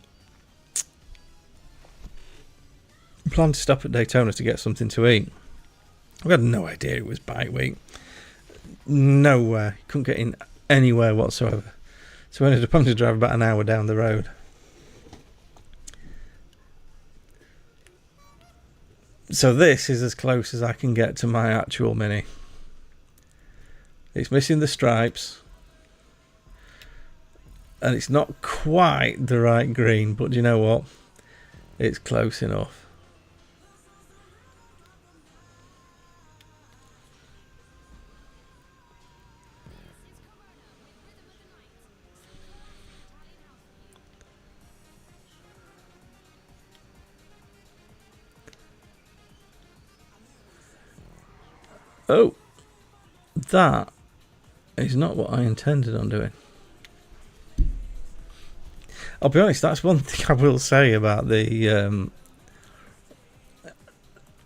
stop at Daytona to get something to eat. We had no idea it was bike week. Nowhere. Couldn't get in anywhere whatsoever. So we ended up having to drive about an hour down the road. So this is as close as I can get to my actual Mini. It's missing the stripes. And it's not quite the right green, but you know what? It's close enough. Oh, that is not what I intended on doing. I'll be honest, that's one thing I will say about the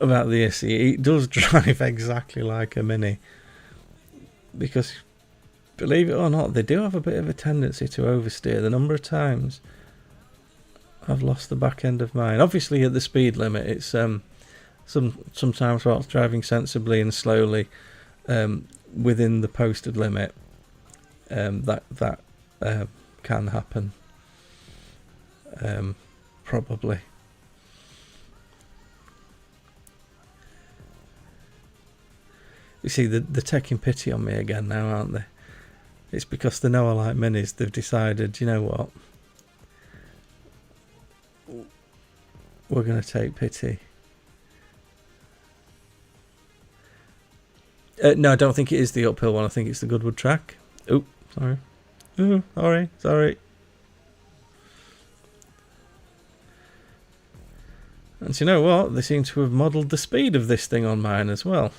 SE. It does drive exactly like a Mini. Because, believe it or not, they do have a bit of a tendency to oversteer. The number of times I've lost the back end of mine. Obviously at the speed limit, it's sometimes whilst driving sensibly and slowly within the posted limit, that can happen. Probably. You see, they're taking pity on me again now, aren't they? It's because they know I like Minis. They've decided, you know what? We're going to take pity. No, I don't think it is the uphill one. I think it's the Goodwood track. Oh, sorry. Oh, sorry. And you know what? They seem to have modelled the speed of this thing on mine as well.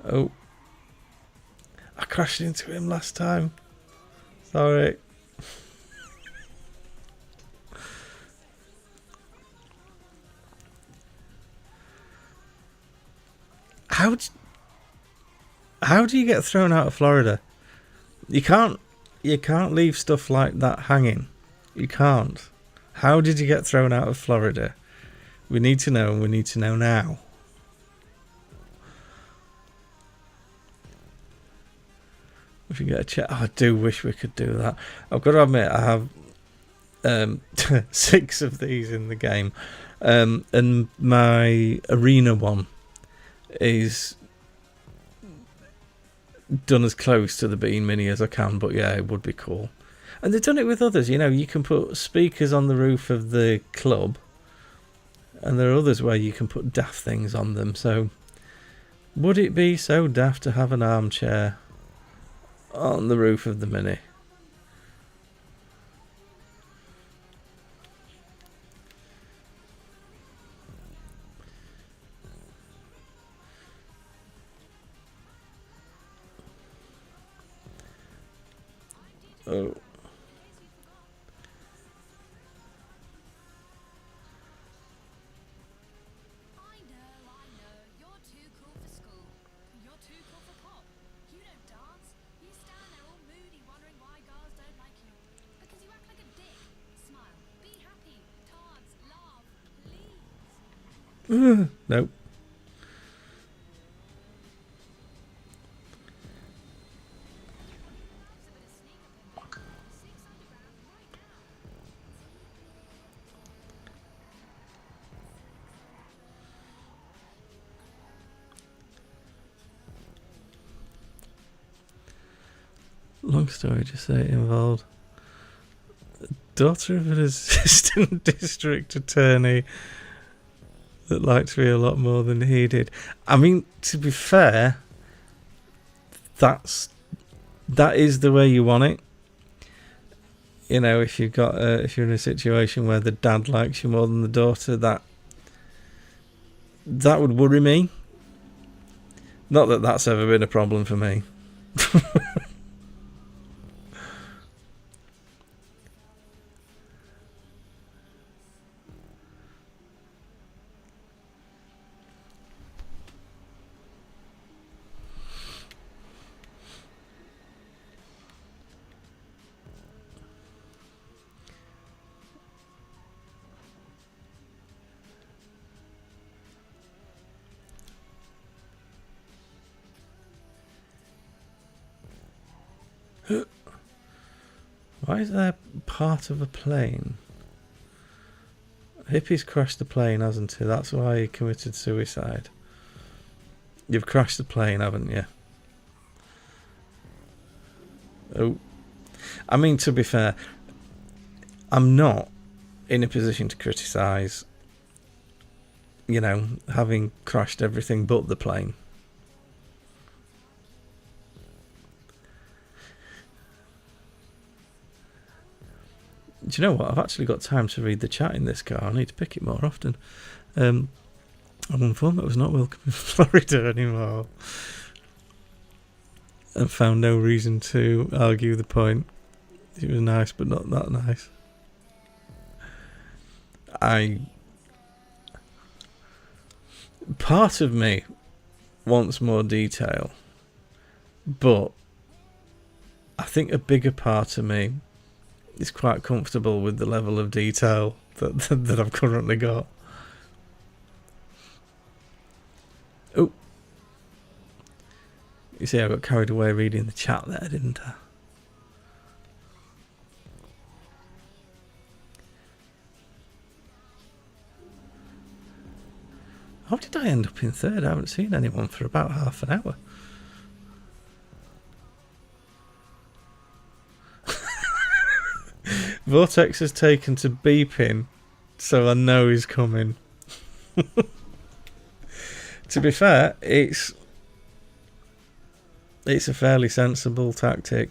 Oh. I crashed into him last time. Sorry. How do you get thrown out of Florida? You can't leave stuff like that hanging. You can't. How did you get thrown out of Florida? We need to know, and we need to know now. If you get a check, I do wish we could do that. I've got to admit, I have 6 of these in the game, and my arena one is done as close to the Bean Mini as I can, but yeah, it would be cool. And they've done it with others. You know, you can put speakers on the roof of the club, and there are others where you can put daft things on them. So would it be so daft to have an armchair on the roof of the Mini? Oh. Nope. Long story to say, it involved daughter of an assistant district attorney that liked me a lot more than he did. I mean, to be fair, that is the way you want it. You know, if you've got if you're in a situation where the dad likes you more than the daughter, that would worry me. Not that that's ever been a problem for me. Why is there part of a plane? Hippie's crashed the plane, hasn't he? That's why he committed suicide. You've crashed the plane, haven't you? Oh. I mean, to be fair, I'm not in a position to criticise, you know, having crashed everything but the plane. Do you know what? I've actually got time to read the chat in this car. I need to pick it more often. I'm informed I was not welcome in Florida anymore. And found no reason to argue the point. It was nice, but not that nice. Part of me wants more detail, but I think a bigger part of me is quite comfortable with the level of detail that I've currently got. Oh, you see, I got carried away reading the chat there, didn't I? How did I end up in third? I haven't seen anyone for about half an hour. Vortex has taken to beeping, so I know he's coming. To be fair, it's a fairly sensible tactic.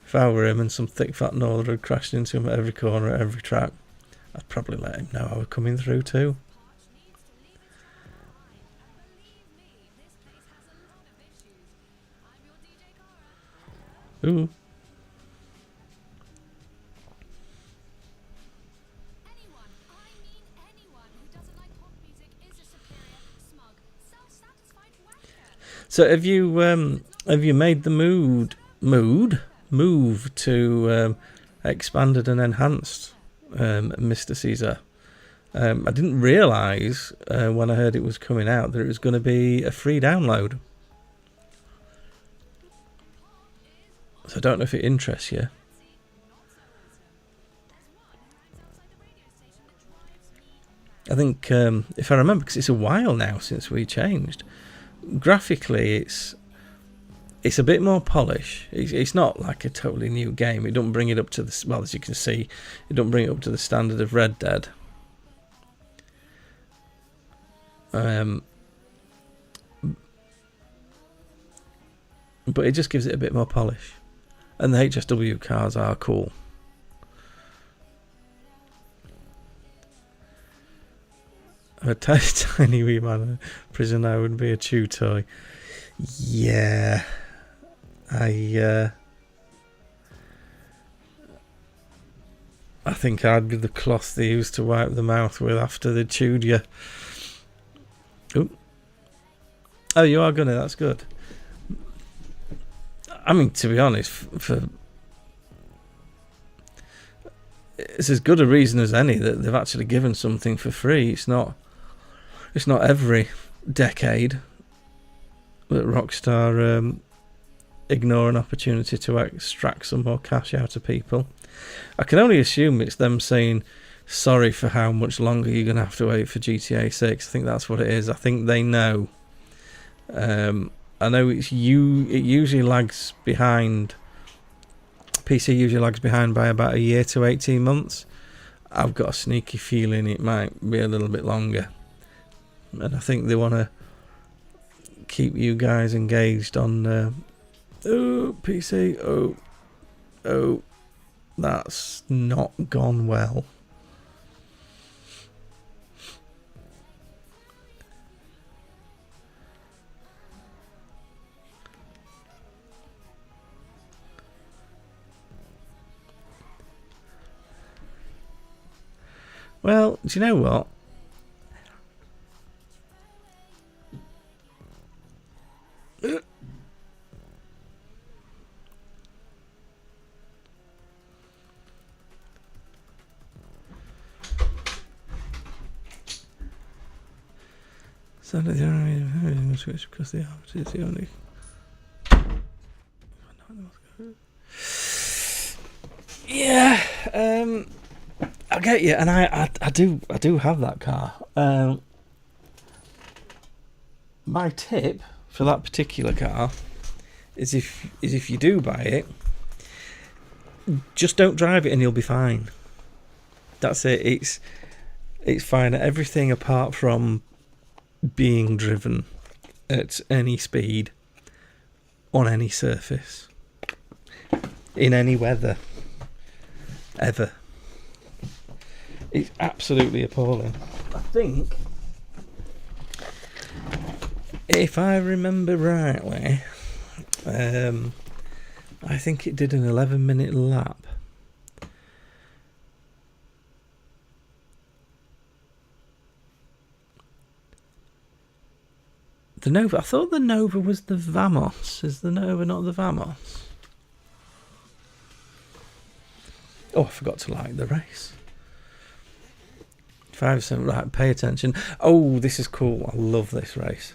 If I were him and some thick fat norther had crashed into him at every corner, at every track, I'd probably let him know I was coming through too. Ooh. So have you made the move to expanded and enhanced, Mr. Caesar? I didn't realise when I heard it was coming out that it was going to be a free download. So I don't know if it interests you. I think, if I remember, because it's a while now since we changed, graphically it's a bit more polish. It's not like a totally new game. It don't bring it up to the, well, as you can see, it don't bring it up to the standard of Red Dead. But it just gives it a bit more polish. And the HSW cars are cool. A tiny wee man prison I would be a chew toy. Yeah. I think I'd be the cloth they used to wipe the mouth with after they chewed you. Ooh. Oh, you are gonna, that's good. I mean, to be honest, it's as good a reason as any that they've actually given something for free. It's not every decade that Rockstar ignore an opportunity to extract some more cash out of people. I can only assume it's them saying sorry for how much longer you're going to have to wait for GTA 6. I think that's what it is. I think they know. I know it usually lags behind. PC usually lags behind by about a year to 18 months. I've got a sneaky feeling it might be a little bit longer. And I think they want to keep you guys engaged on PC. Oh, that's not gone well. Well, do you know what? So switch because the opposite is the only. Yeah, I get you, and I do have that car. My tip for that particular car is if you do buy it, just don't drive it and you'll be fine. That's it. It's fine at everything apart from being driven at any speed on any surface in any weather ever. It's absolutely appalling. I think, if I remember rightly, I think it did an 11-minute lap. The Nova. I thought the Nova was the Vamos. Is the Nova not the Vamos? Oh, I forgot to like the race. 5%, right, pay attention. Oh, this is cool. I love this race.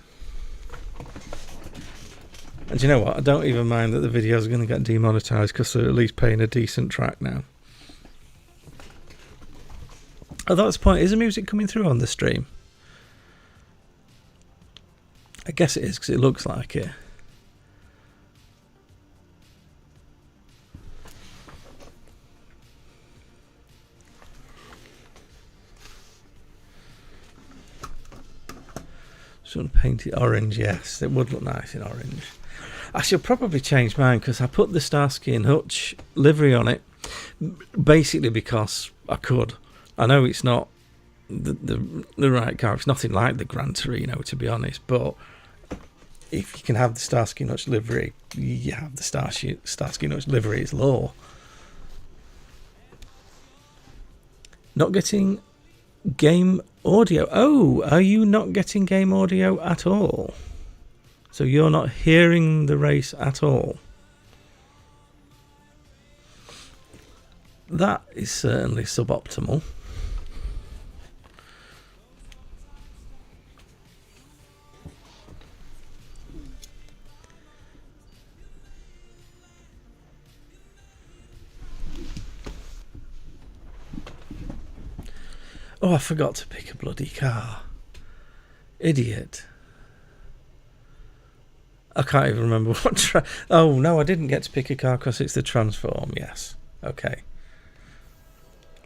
And you know what? I don't even mind that the videos are going to get demonetised because they're at least paying a decent track now. Oh, that's the point. Is the music coming through on the stream? I guess it is because it looks like it. Just want to paint it orange, yes. It would look nice in orange. I should probably change mine because I put the Starsky and Hutch livery on it basically because I could. I know it's not the right car. It's nothing like the Gran Torino, to be honest, but if you can have the Starsky and Hutch livery, you have the Starsky and Hutch livery. It's law. Not getting game audio. Oh, are you not getting game audio at all? So you're not hearing the race at all? That is certainly suboptimal. Oh, I forgot to pick a bloody car. Idiot. I can't even remember what oh, no, I didn't get to pick a car because it's the Transform, yes. Okay.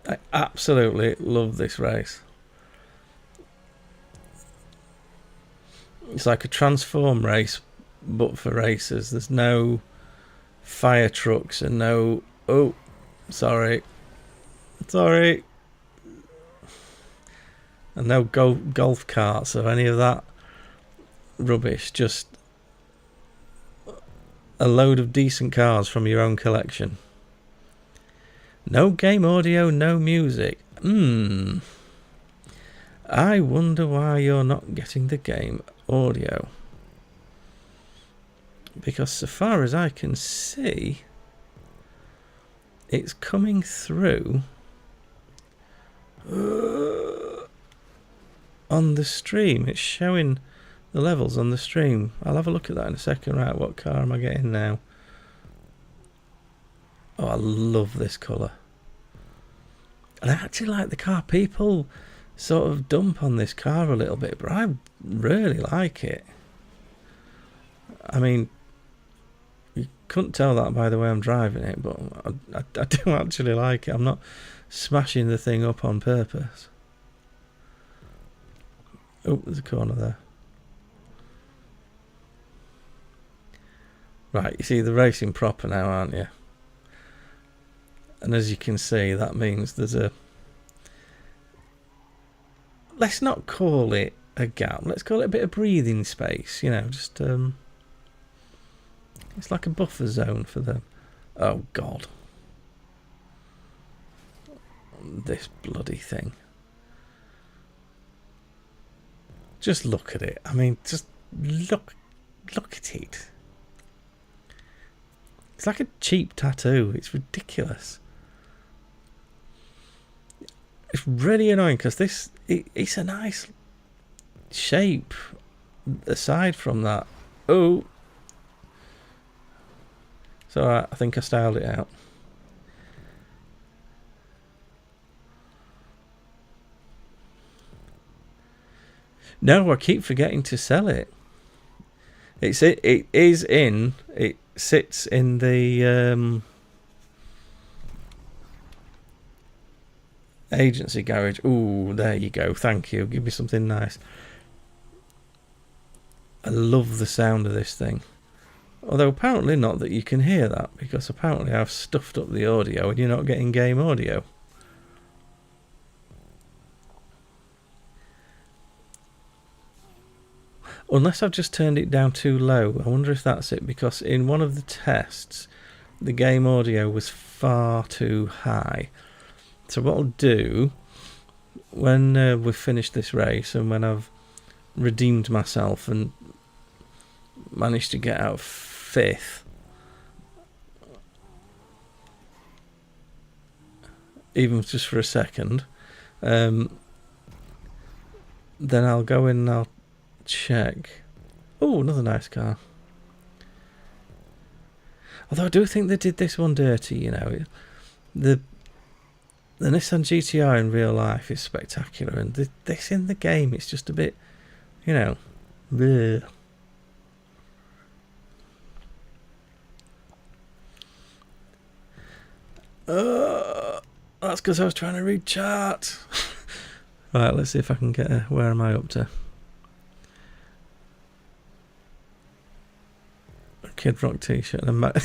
I absolutely love this race. It's like a Transform race, but for racers. There's no fire trucks and no... Oh, sorry. Sorry. And no golf carts or any of that rubbish. Just a load of decent cars from your own collection. No game audio, no music. I wonder why you're not getting the game audio. Because so far as I can see, it's coming through on the stream. It's showing the levels on the stream. I'll have a look at that in a second. Right, what car am I getting now? Oh, I love this colour. And I actually like the car. People sort of dump on this car a little bit, but I really like it. I mean, you couldn't tell that by the way I'm driving it, but I do actually like it. I'm not smashing the thing up on purpose. Oh, there's a corner there. Right, you see the racing proper now, aren't you? And as you can see, that means there's a... Let's not call it a gap. Let's call it a bit of breathing space. You know, just... It's like a buffer zone for them. Oh, God. This bloody thing. Just look at it. I mean, just look at it. It's like a cheap tattoo. It's ridiculous. It's really annoying because it's a nice shape aside from that, oh, so I think I styled it out. No, I keep forgetting to sell it. It sits in the agency garage. Ooh, there you go. Thank you. Give me something nice. I love the sound of this thing. Although apparently not that you can hear that, because apparently I've stuffed up the audio and you're not getting game audio. Unless I've just turned it down too low. I wonder if that's it, because in one of the tests the game audio was far too high. So what I'll do, when we've finished this race and when I've redeemed myself and managed to get out 5th, even just for a second, then I'll go in and I'll check. Oh, another nice car. Although I do think they did this one dirty, you know. The Nissan GTR in real life is spectacular, and this in the game, it's just a bit, you know, bleh. That's because I was trying to read chat. Right, let's see if I can get where am I up to? A Kid Rock t-shirt and a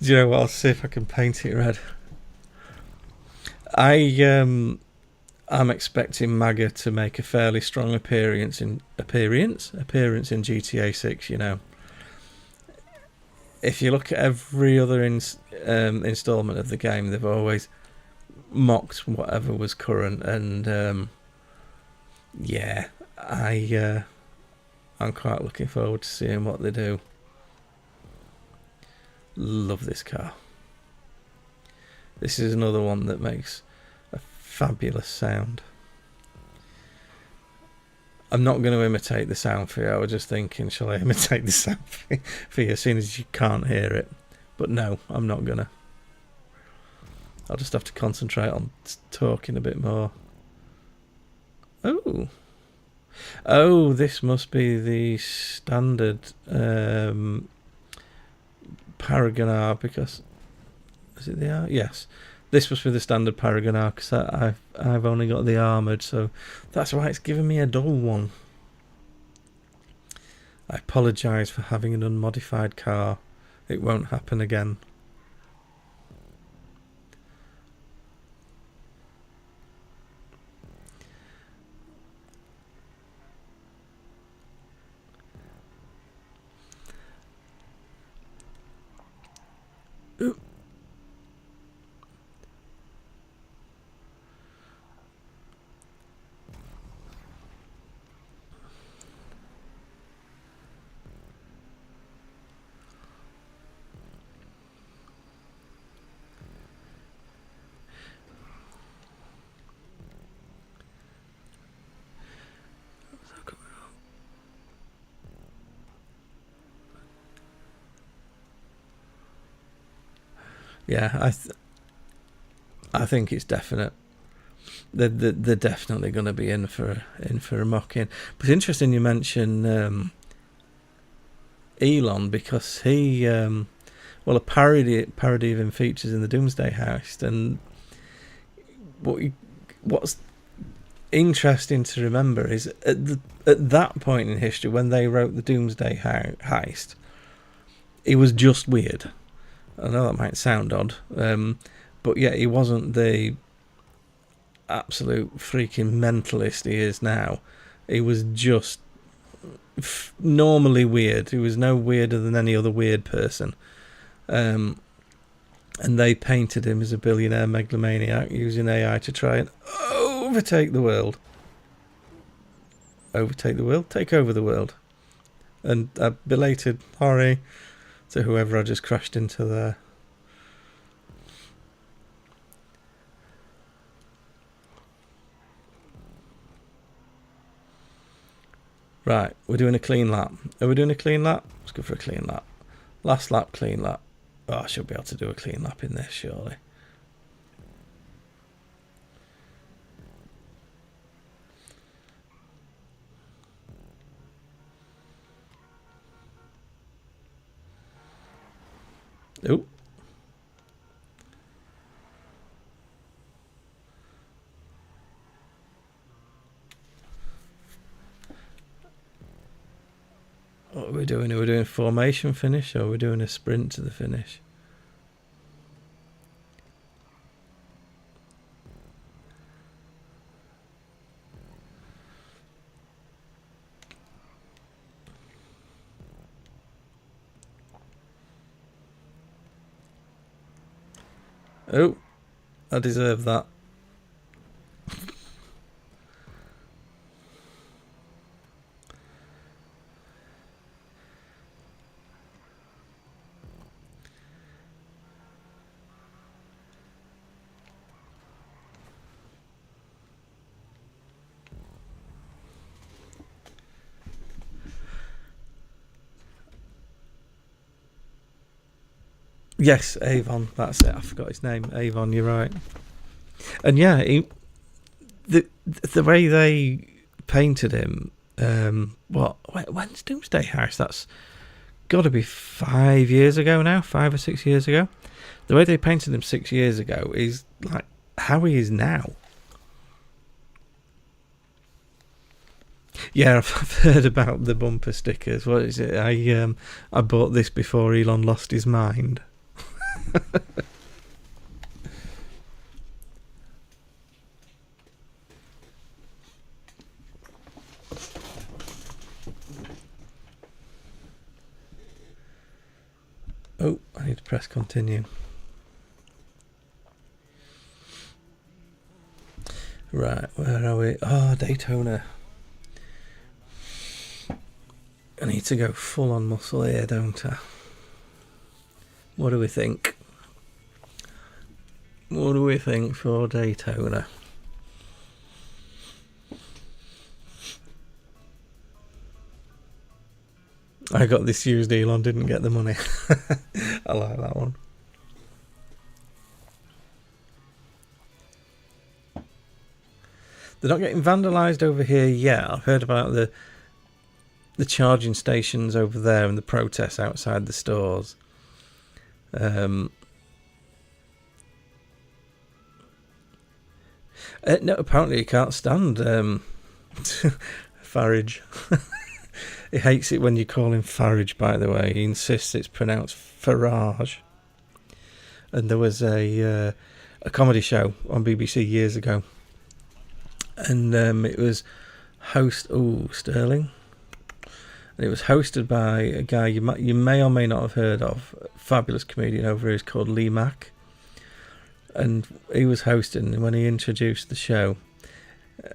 Do you know what? I'll see if I can paint it red. I'm expecting MAGA to make a fairly strong appearance in GTA 6. You know, if you look at every other installment of the game, they've always mocked whatever was current, and yeah, I'm quite looking forward to seeing what they do. Love this car. This is another one that makes a fabulous sound. I'm not going to imitate the sound for you. I was just thinking, shall I imitate the sound for you, seeing as you can't hear it? But no, I'm not going to. I'll just have to concentrate on talking a bit more. Oh, this must be the standard Paragon R, because is it the R? Yes, this must be the standard Paragon R, because I've only got the armoured, so that's why it's giving me a dull one. I apologise for having an unmodified car. It won't happen again. Ooh. Yeah, I think it's definite. They're definitely going to be in for a mock-in. But it's interesting you mention Elon, because he a parody of him features in the Doomsday Heist, and what's interesting to remember is at that point in history, when they wrote the Doomsday Heist, he was just weird. I know that might sound odd, but yeah, he wasn't the absolute freaking mentalist he is now. He was just normally weird. He was no weirder than any other weird person. And they painted him as a billionaire megalomaniac using AI to try and overtake the world. Overtake the world? Take over the world. And a belated sorry to whoever I just crashed into there. Right, we're doing a clean lap. Are we doing a clean lap? Let's go for a clean lap. Last lap, clean lap. Oh, I should be able to do a clean lap in this, surely. Oh. What are we doing? Are we doing formation finish or are we doing a sprint to the finish? Oh, I deserve that. Yes, Avon, that's it. I forgot his name. Avon, you're right. And yeah, the way they painted him, when's Doomsday House? That's got to be 5 years ago now, 5 or 6 years ago. The way they painted him 6 years ago is like how he is now. Yeah, I've heard about the bumper stickers. What is it? I bought this before Elon lost his mind. Oh, I need to press continue. Right, where are we? Oh, Daytona. I need to go full on muscle here, don't I? What do we think? What do we think for Daytona? I got this used, Elon didn't get the money. I like that one. They're not getting vandalised over here yet. I've heard about the charging stations over there and the protests outside the stores. No, apparently he can't stand Farage. He hates it when you call him Farage, by the way. He insists it's pronounced Farage. And there was a comedy show on BBC years ago. And it was Sterling. And it was hosted by a guy you may or may not have heard of, a fabulous comedian over here called Lee Mack. And he was hosting, and when he introduced the show,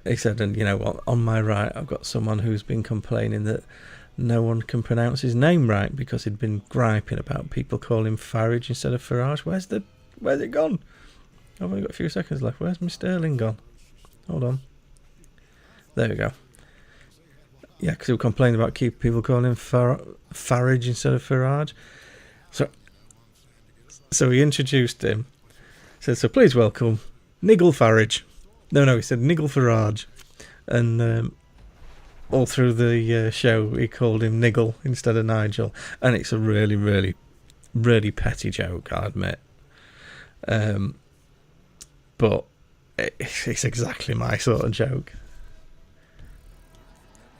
he said, and you know what, on my right I've got someone who's been complaining that no one can pronounce his name right because he'd been griping about people calling him Farage instead of Farage. Where's it gone? I've only got a few seconds left. Where's my Sterling gone? Hold on. There we go. Yeah, because he was complaining about people calling him Farage instead of Farage. So he introduced him. Said, so please welcome Nigel Farage. No, he said Nigel Farage. And all through the show, he called him Nigel instead of Nigel. And it's a really, really, really petty joke, I admit. But it's exactly my sort of joke.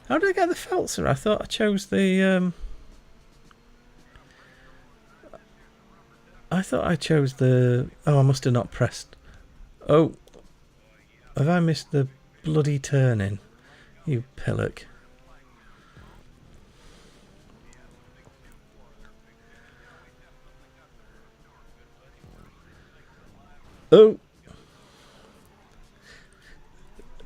How did I get the Feltzer? I thought I chose the... Oh, I must have not pressed... Oh, have I missed the bloody turn-in? You pillock. Oh!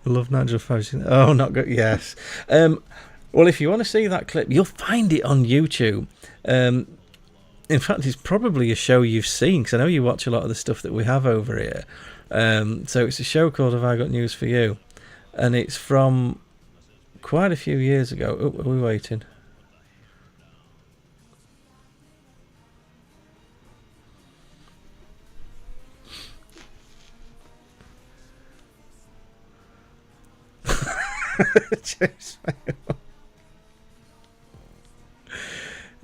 Love Nigel Farage. Oh, not good. Yes. Well, if you want to see that clip, you'll find it on YouTube. In fact, it's probably a show you've seen, because I know you watch a lot of the stuff that we have over here. So it's a show called Have I Got News For You? And it's from quite a few years ago. Oh, are we waiting?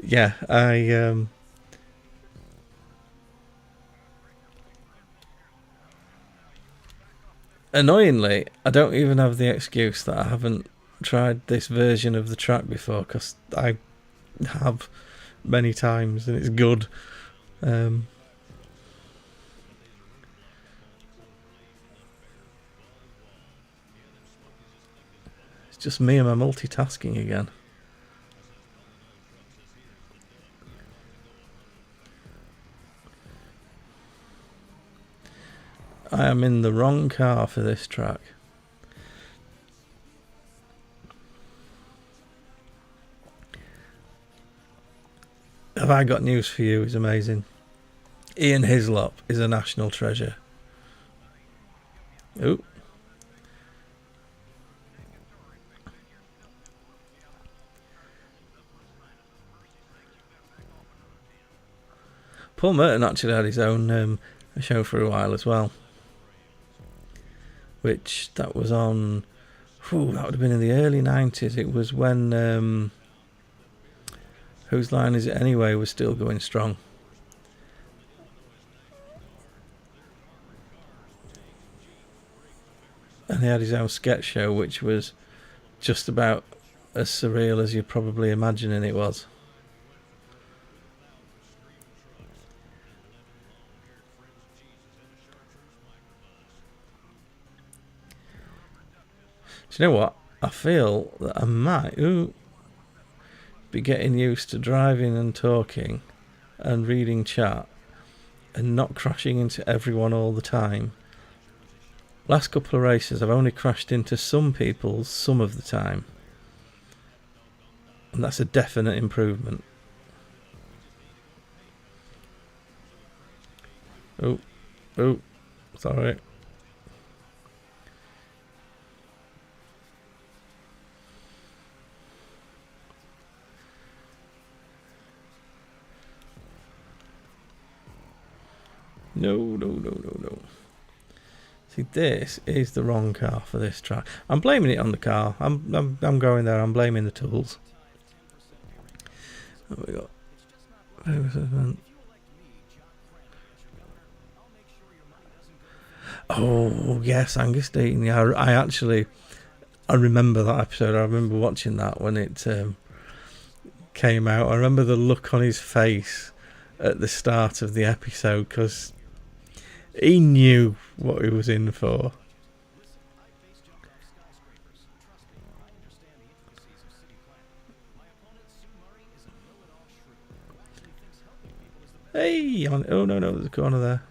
Yeah, annoyingly, I don't even have the excuse that I haven't tried this version of the track before, because I have many times and it's good. It's just me and my multitasking again. I am in the wrong car for this track. Have I Got News for You is amazing. Ian Hislop is a national treasure. Ooh. Paul Merton actually had his own show for a while as well. Which that was on... that would have been in the early 90s. It was when... Whose Line Is It Anyway was still going strong. And he had his own sketch show, which was just about as surreal as you're probably imagining it was. Do you know what? I feel that I might be getting used to driving and talking and reading chat and not crashing into everyone all the time. Last couple of races I've only crashed into some people some of the time, and that's a definite improvement. Oh, sorry. No. See, this is the wrong car for this track. I'm blaming it on the car. I'm going there. I'm blaming the tools. What have we got? Oh yes, Angus Deaton. Yeah, I remember that episode. I remember watching that when it came out. I remember the look on his face at the start of the episode, because he knew what he was in for. Hey, oh no, there's a corner there.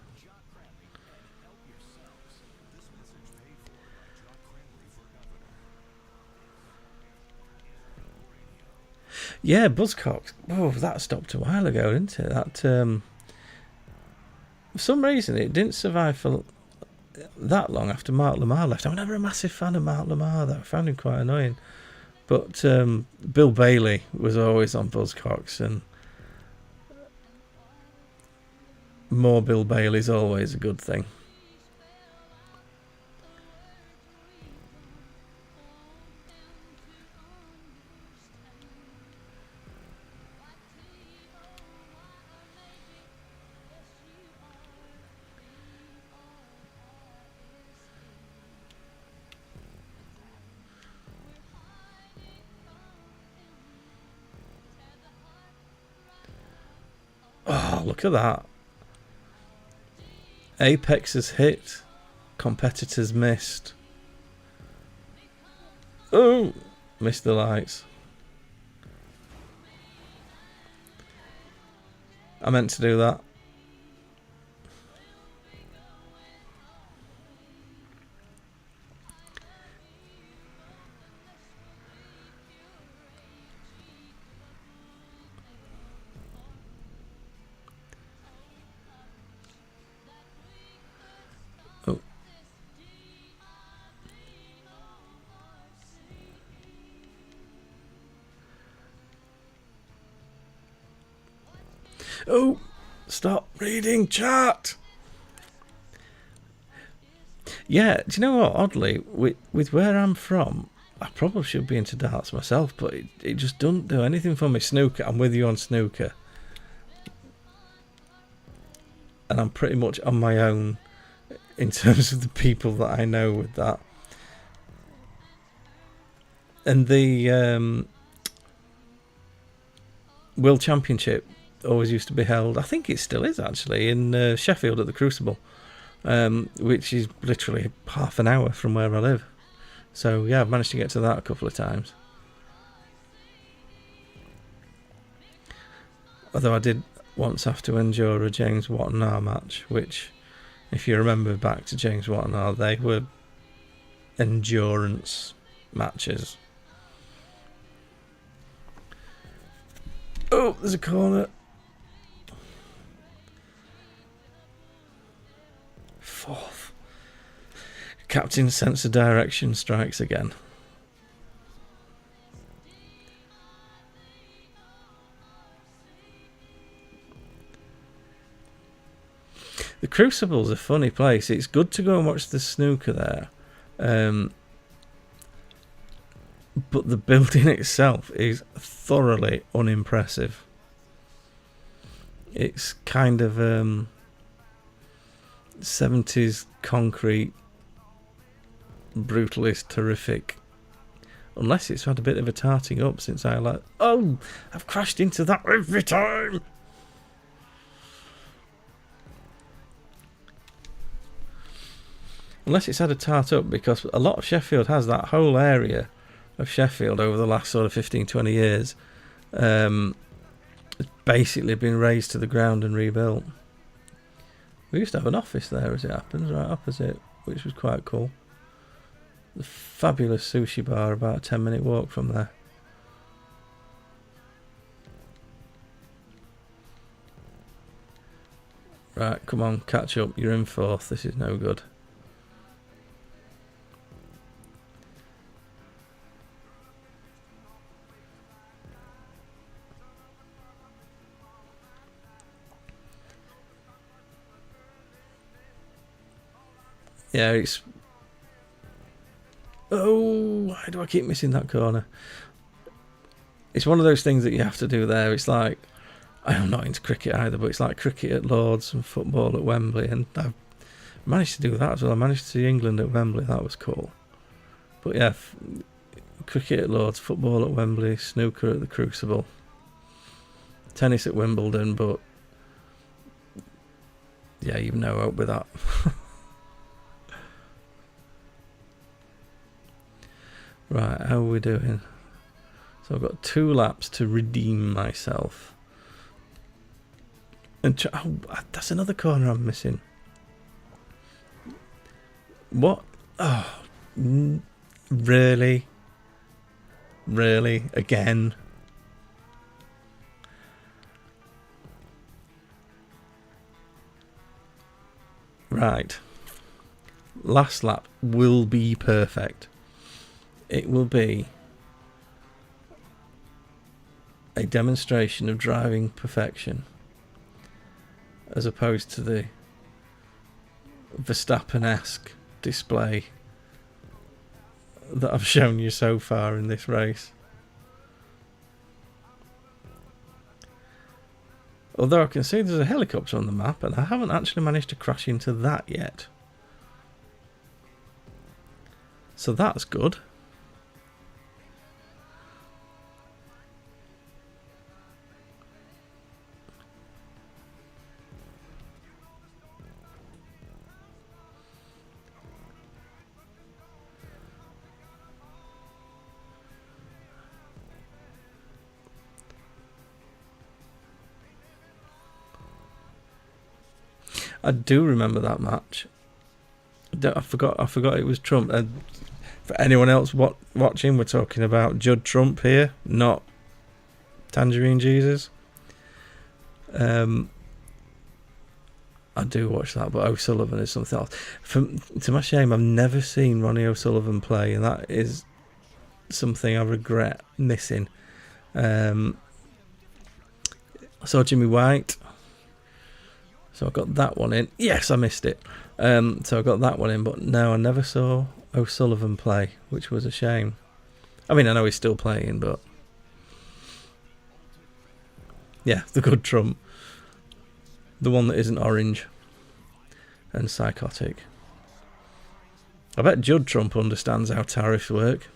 Yeah, Buzzcocks. Oh, that stopped a while ago, didn't it? That for some reason it didn't survive for that long after Mark Lamar left. I'm never a massive fan of Mark Lamar, though. I found him quite annoying. But Bill Bailey was always on Buzzcocks, and more Bill Bailey's always a good thing. Oh, look at that. Apex has hit. Competitors missed. Oh, missed the lights. I meant to do that. Oh, stop reading chat. Yeah, do you know what? Oddly, with where I'm from, I probably should be into darts myself, but it just doesn't do anything for me. Snooker, I'm with you on snooker. And I'm pretty much on my own in terms of the people that I know with that. And the World Championship always used to be held, I think it still is actually, in Sheffield at the Crucible, which is literally half an hour from where I live. So yeah, I've managed to get to that a couple of times. Although I did once have to endure a James Wattenaar match, which, if you remember back to James Wattenaar, they were endurance matches. Oh, there's a corner. Fourth. Captain's sense of direction strikes again. The Crucible's a funny place. It's good to go and watch the snooker there. But the building itself is thoroughly unimpressive. It's kind of 70s concrete, brutalist, terrific. Unless it's had a bit of a tarting up since I like... Oh! I've crashed into that every time! Unless it's had a tart up, because a lot of Sheffield has that whole area of Sheffield over the last sort of 15-20 years. It's basically been razed to the ground and rebuilt. We used to have an office there, as it happens, right opposite, which was quite cool. The fabulous sushi bar about a 10-minute walk from there. Right, come on, catch up. You're in fourth. This is no good. Yeah, it's... Oh, why do I keep missing that corner? It's one of those things that you have to do there. It's like... I'm not into cricket either, but it's like cricket at Lords and football at Wembley, and I've managed to do that as well. I managed to see England at Wembley. That was cool. But yeah, cricket at Lords, football at Wembley, snooker at the Crucible, tennis at Wimbledon, but yeah, you've no hope with that. Right, how are we doing? So I've got 2 laps to redeem myself. And oh, that's another corner I'm missing. What? Oh, really? Really? Again? Right. Last lap will be perfect. It will be a demonstration of driving perfection, as opposed to the Verstappen-esque display that I've shown you so far in this race. Although I can see there's a helicopter on the map, and I haven't actually managed to crash into that yet. So that's good. I do remember that match. I forgot it was Trump. For anyone else watching, we're talking about Judd Trump here, not Tangerine Jesus. I do watch that, but O'Sullivan is something else. To my shame, I've never seen Ronnie O'Sullivan play, and that is something I regret missing. I saw Jimmy White So I got that one in. Yes, I missed it. So I got that one in, but no, I never saw O'Sullivan play, which was a shame. I mean, I know he's still playing, but yeah, the good Trump. The one that isn't orange and psychotic. I bet Judd Trump understands how tariffs work.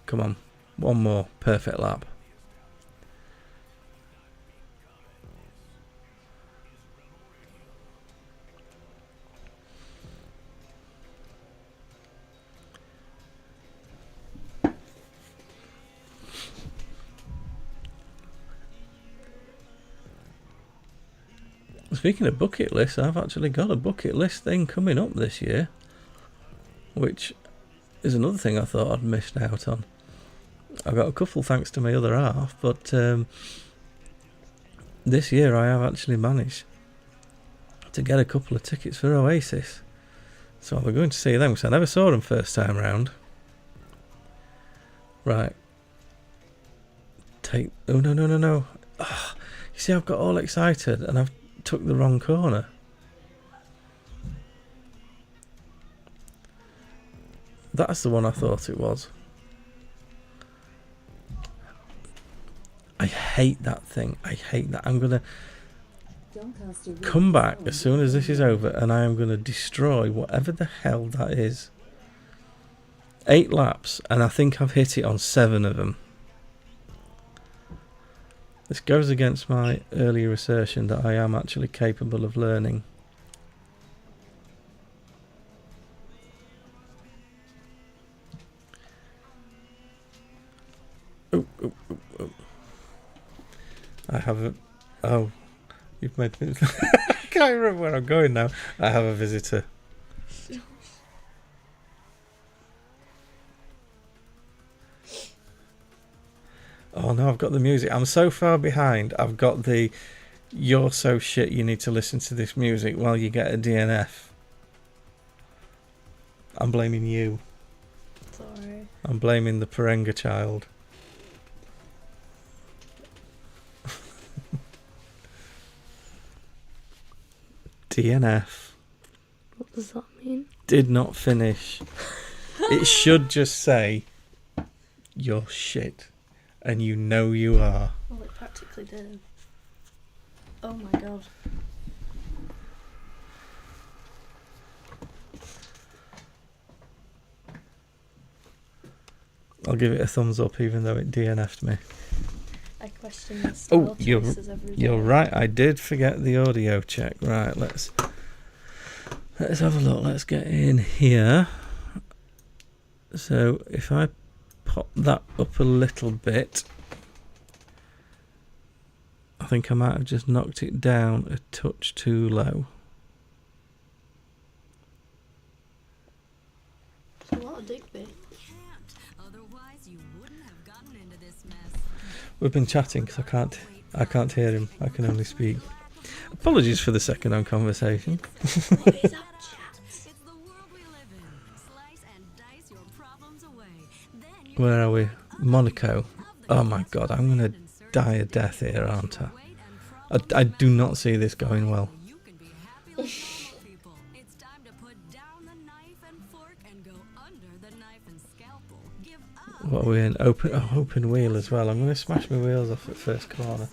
Come on, one more perfect lap. Speaking of bucket lists, I've actually got a bucket list thing coming up this year, which is another thing I thought I'd missed out on. I've got a couple thanks to my other half, but this year I have actually managed to get a couple of tickets for Oasis. So we're going to see them, because I never saw them first time round. Right. Oh, no. Oh, you see, I've got all excited and I've took the wrong corner. That's the one I thought it was. I hate that thing. I hate that. I'm going to come back as soon as this is over and I am going to destroy whatever the hell that is. 8 laps and I think I've hit it on 7 of them. This goes against my earlier assertion that I am actually capable of learning. Oh. I have a... Oh, you've made me... I can't remember where I'm going now. I have a visitor. Oh no, I've got the music. I'm so far behind. I've got the "you're so shit you need to listen to this music while you get a DNF." I'm blaming you. Sorry. I'm blaming the Perenga child. DNF. What does that mean? Did not finish. It should just say, "You're shit." And you know you are. Well, it practically did. Oh my god. I'll give it a thumbs up even though it DNF'd me. I question the style choices every day. You're right, I did forget the audio check. Right, let's have a look. Let's get in here. So if I pop that up a little bit, I think I might have just knocked it down a touch too low. It's a lot of Digby. We've been chatting because I can't hear him. I can only speak. Apologies for the second-hand conversation. What is that chat? Where are we? Monaco. Oh my god, I'm going to die a death here, aren't I? I do not see this going well. What are we in? Open wheel as well. I'm going to smash my wheels off at first corner.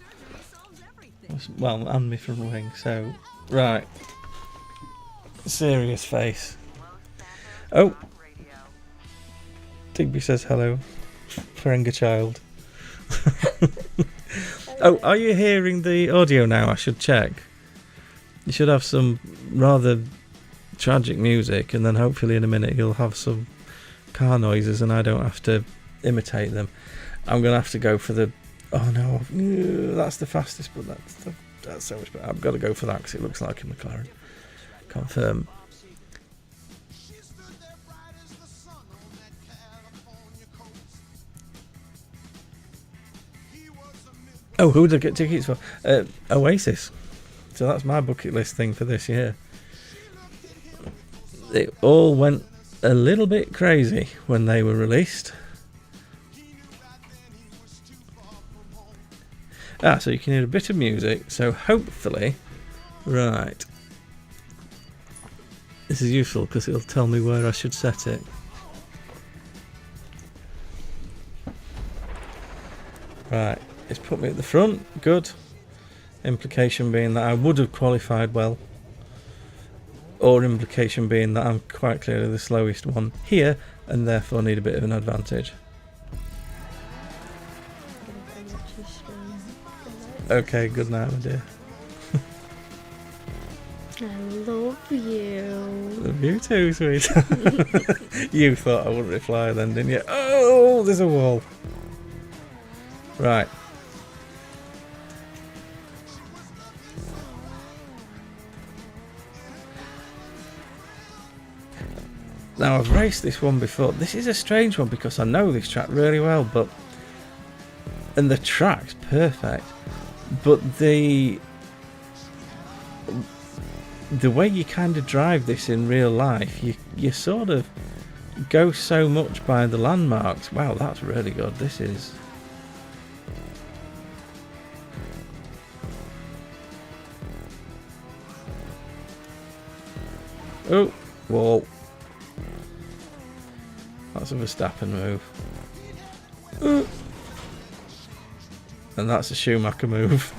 Well, and my front wing. So, right. Serious face. Oh! Digby says hello. Ferenga child. Oh, are you hearing the audio now? I should check. You should have some rather tragic music, and then hopefully in a minute you'll have some car noises and I don't have to imitate them. I'm going to have to go for the... Oh no, that's the fastest, but that's so much better. I've got to go for that because it looks like a McLaren. Confirm. Oh, who did I get tickets for? Oasis. So that's my bucket list thing for this year. It all went a little bit crazy when they were released. So you can hear a bit of music. So hopefully, right. This is useful because it'll tell me where I should set it. Right, it's put me at the front. Good. Implication being that I would have qualified well. Or implication being that I'm quite clearly the slowest one here and therefore need a bit of an advantage. Okay, good night, my dear. I love you. Love you too, sweet. You thought I wouldn't reply then, didn't you? Oh, there's a wall. Right. Now, I've raced this one before. This is a strange one because I know this track really well, but... And the track's perfect. But the way you kind of drive this in real life, you sort of go so much by the landmarks. Wow, that's really good. This is... Oh, wall. That's a Verstappen move. And that's a Schumacher move.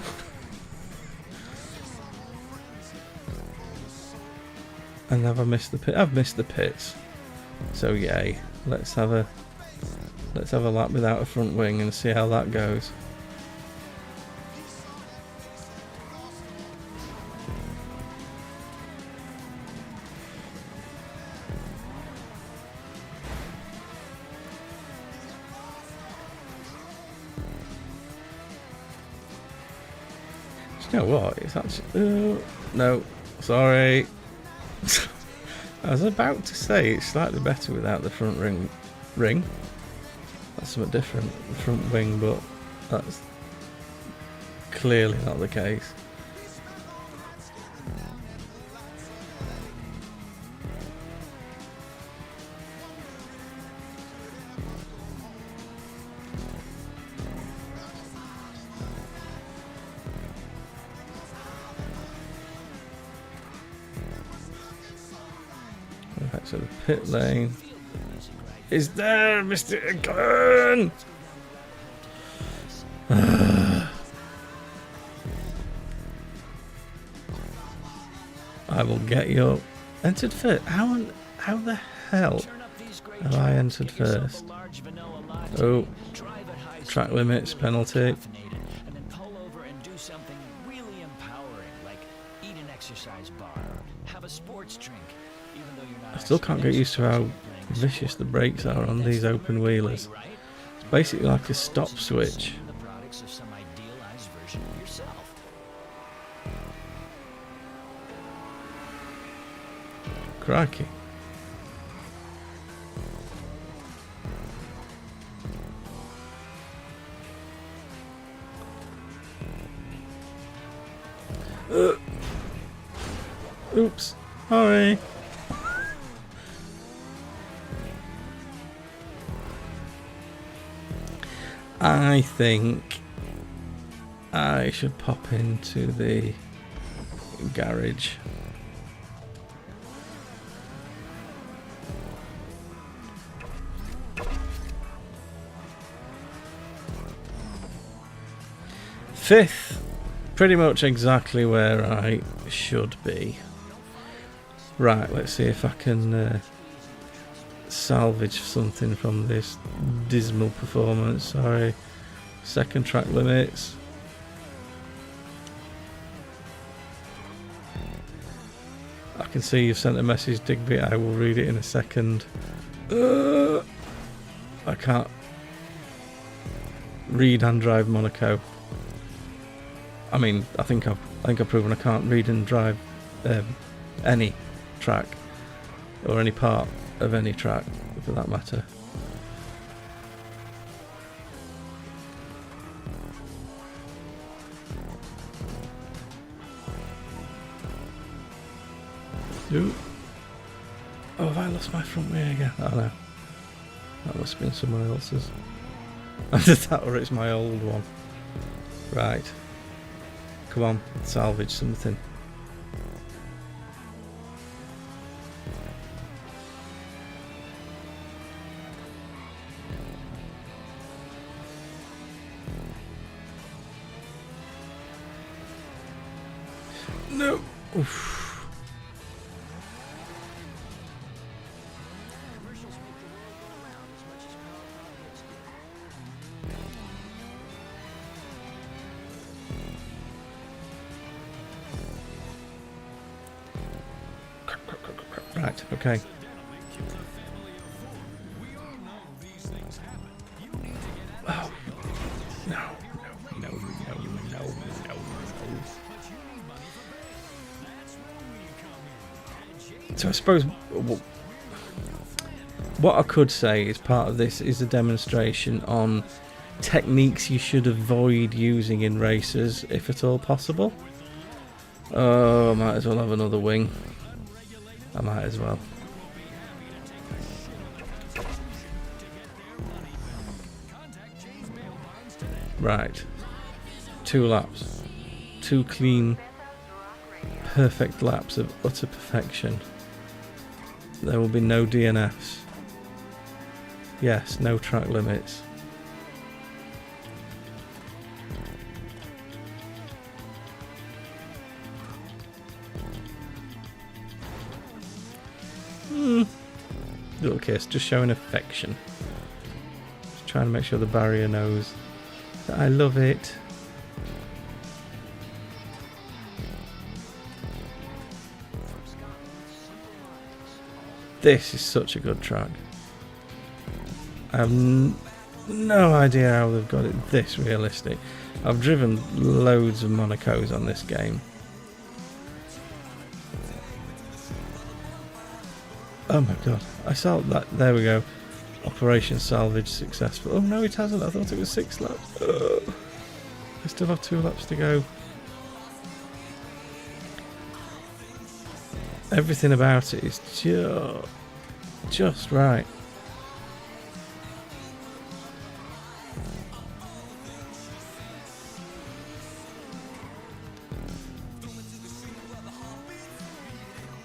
And have I missed the pit? I've missed the pits. So yay. Let's have a lap without a front wing and see how that goes. You know what? It's actually... no, sorry. I was about to say it's slightly better without the front ring. That's something different, the front wing, but that's clearly not the case. Back to the pit lane. Is there, Mr. Gun? I will get you entered first. How the hell have I entered first? Oh, track limits penalty. I still can't get used to how vicious the brakes are on these open wheelers. It's basically like a stop switch. Crikey. Oops, sorry. I think I should pop into the garage. Fifth, pretty much exactly where I should be. Right, let's see if I can salvage something from this dismal performance. Sorry. Second track limits. I can see you've sent a message, Digby. I will read it in a second. I can't read and drive Monaco. I mean, I think I've proven I can't read and drive any track or any part of any track for that matter. Ooh. Oh, have I lost my front wheel again? Oh no, that must have been someone else's. Either that or it's my old one. Right. Come on, salvage something. No. Oof. Right, okay. Oh, no, no, no, no, no, no. So I suppose what I could say is part of this is a demonstration on techniques you should avoid using in races, if at all possible. Oh, I might as well have another wing. I might as well. Right. 2 laps. 2 clean, perfect laps of utter perfection. There will be no DNFs. Yes, no track limits. Little kiss, just showing affection. Just trying to make sure the barrier knows that I love it. This is such a good track. I have no idea how they've got it this realistic. I've driven loads of Monacos on this game. Oh my god, I saw that. There we go. Operation salvage successful. Oh no, it hasn't. I thought it was 6 laps. Ugh. I still have 2 laps to go. Everything about it is just right.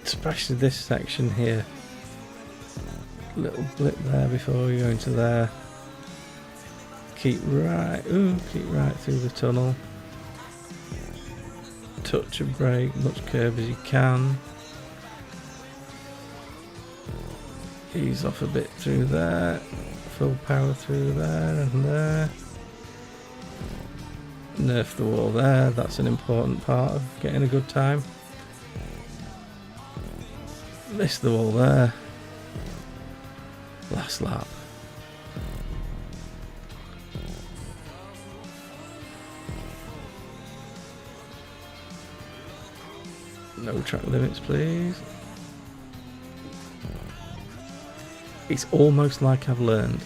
Especially this section here. Little blip there before you go into there. Keep right through the tunnel. Touch of brake, much curb as you can. Ease off a bit through there. Full power through there and there. Nerf the wall there, that's an important part of getting a good time. Miss the wall there. Last lap. No track limits, please. It's almost like I've learned.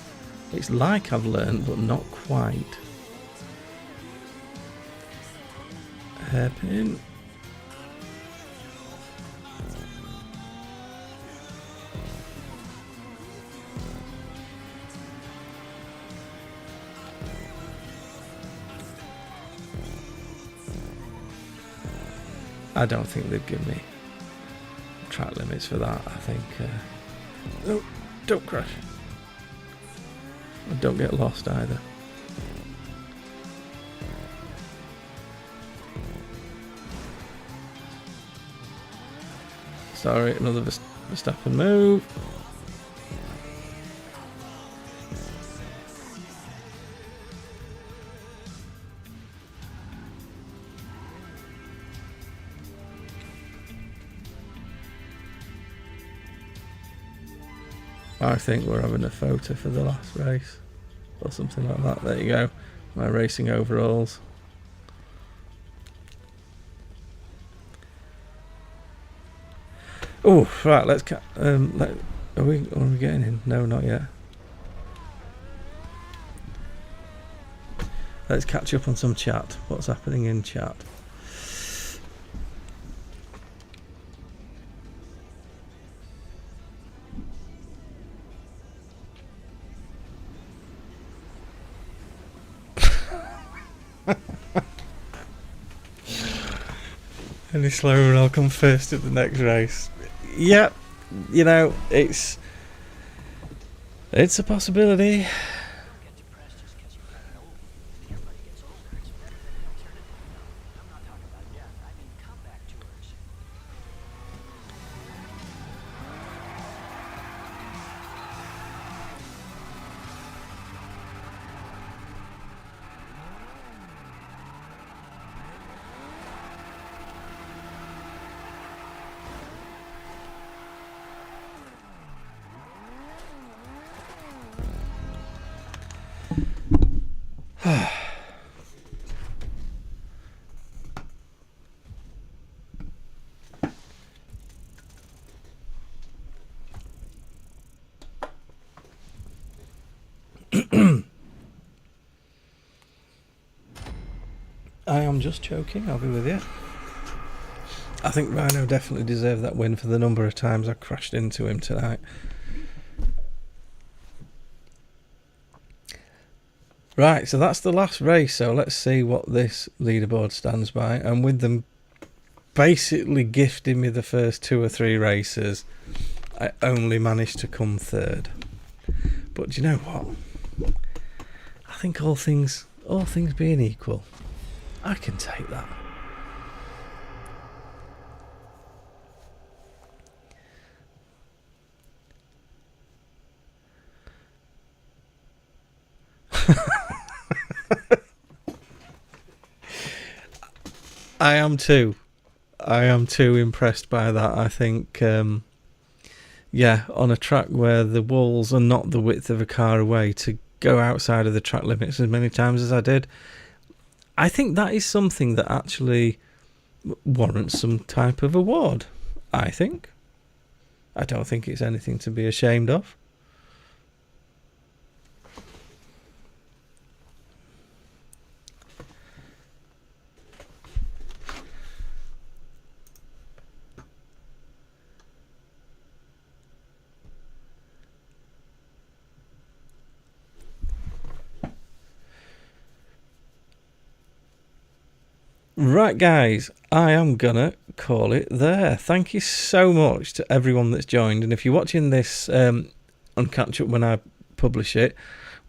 It's like I've learned, but not quite. Hairpin. I don't think they'd give me track limits for that. I think no, don't crash. And don't get lost either. Sorry, another Verstappen move. I think we're having a photo for the last race or something like that. There you go, my racing overalls. Oh, right. Let's are we getting in? No, not yet. Let's catch up on some chat. What's happening in chat? Any slower and I'll come first at the next race. Yep, you know, it's a possibility. I am just choking, I'll be with you. I think Rhino definitely deserved that win for the number of times I crashed into him tonight. Right, so that's the last race, so let's see what this leaderboard stands by. And with them basically gifting me the first 2 or 3 races, I only managed to come third. But do you know what? I think all things being equal, I can take that. I am too impressed by that. I think, yeah, on a track where the walls are not the width of a car away, to go outside of the track limits as many times as I did, I think that is something that actually warrants some type of award, I think. I don't think it's anything to be ashamed of. Right, guys, I am gonna call it there. Thank you so much to everyone that's joined, and if you're watching this on catch up when I publish it,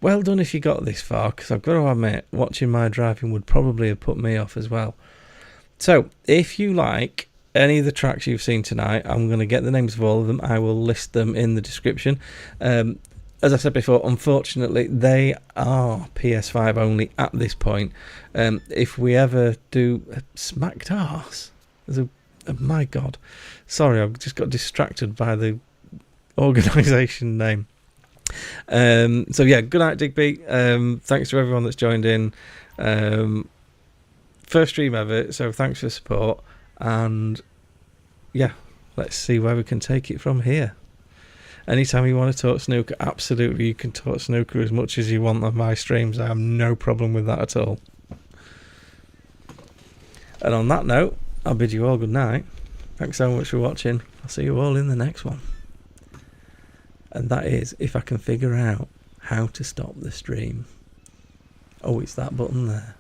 well done if you got this far, because I've got to admit, watching my driving would probably have put me off as well. So if you like any of the tracks you've seen tonight, I'm going to get the names of all of them. I will list them in the description. As I said before, unfortunately, they are PS5 only at this point. If we ever do Smacked Arse, my God, sorry, I've just got distracted by the organisation name. So yeah, good night, Digby. Thanks to everyone that's joined in. First stream ever, so thanks for the support. And yeah, let's see where we can take it from here. Anytime you want to talk snooker, absolutely, you can talk snooker as much as you want on my streams. I have no problem with that at all. And on that note, I'll bid you all good night. Thanks so much for watching. I'll see you all in the next one. And that is if I can figure out how to stop the stream. Oh, it's that button there.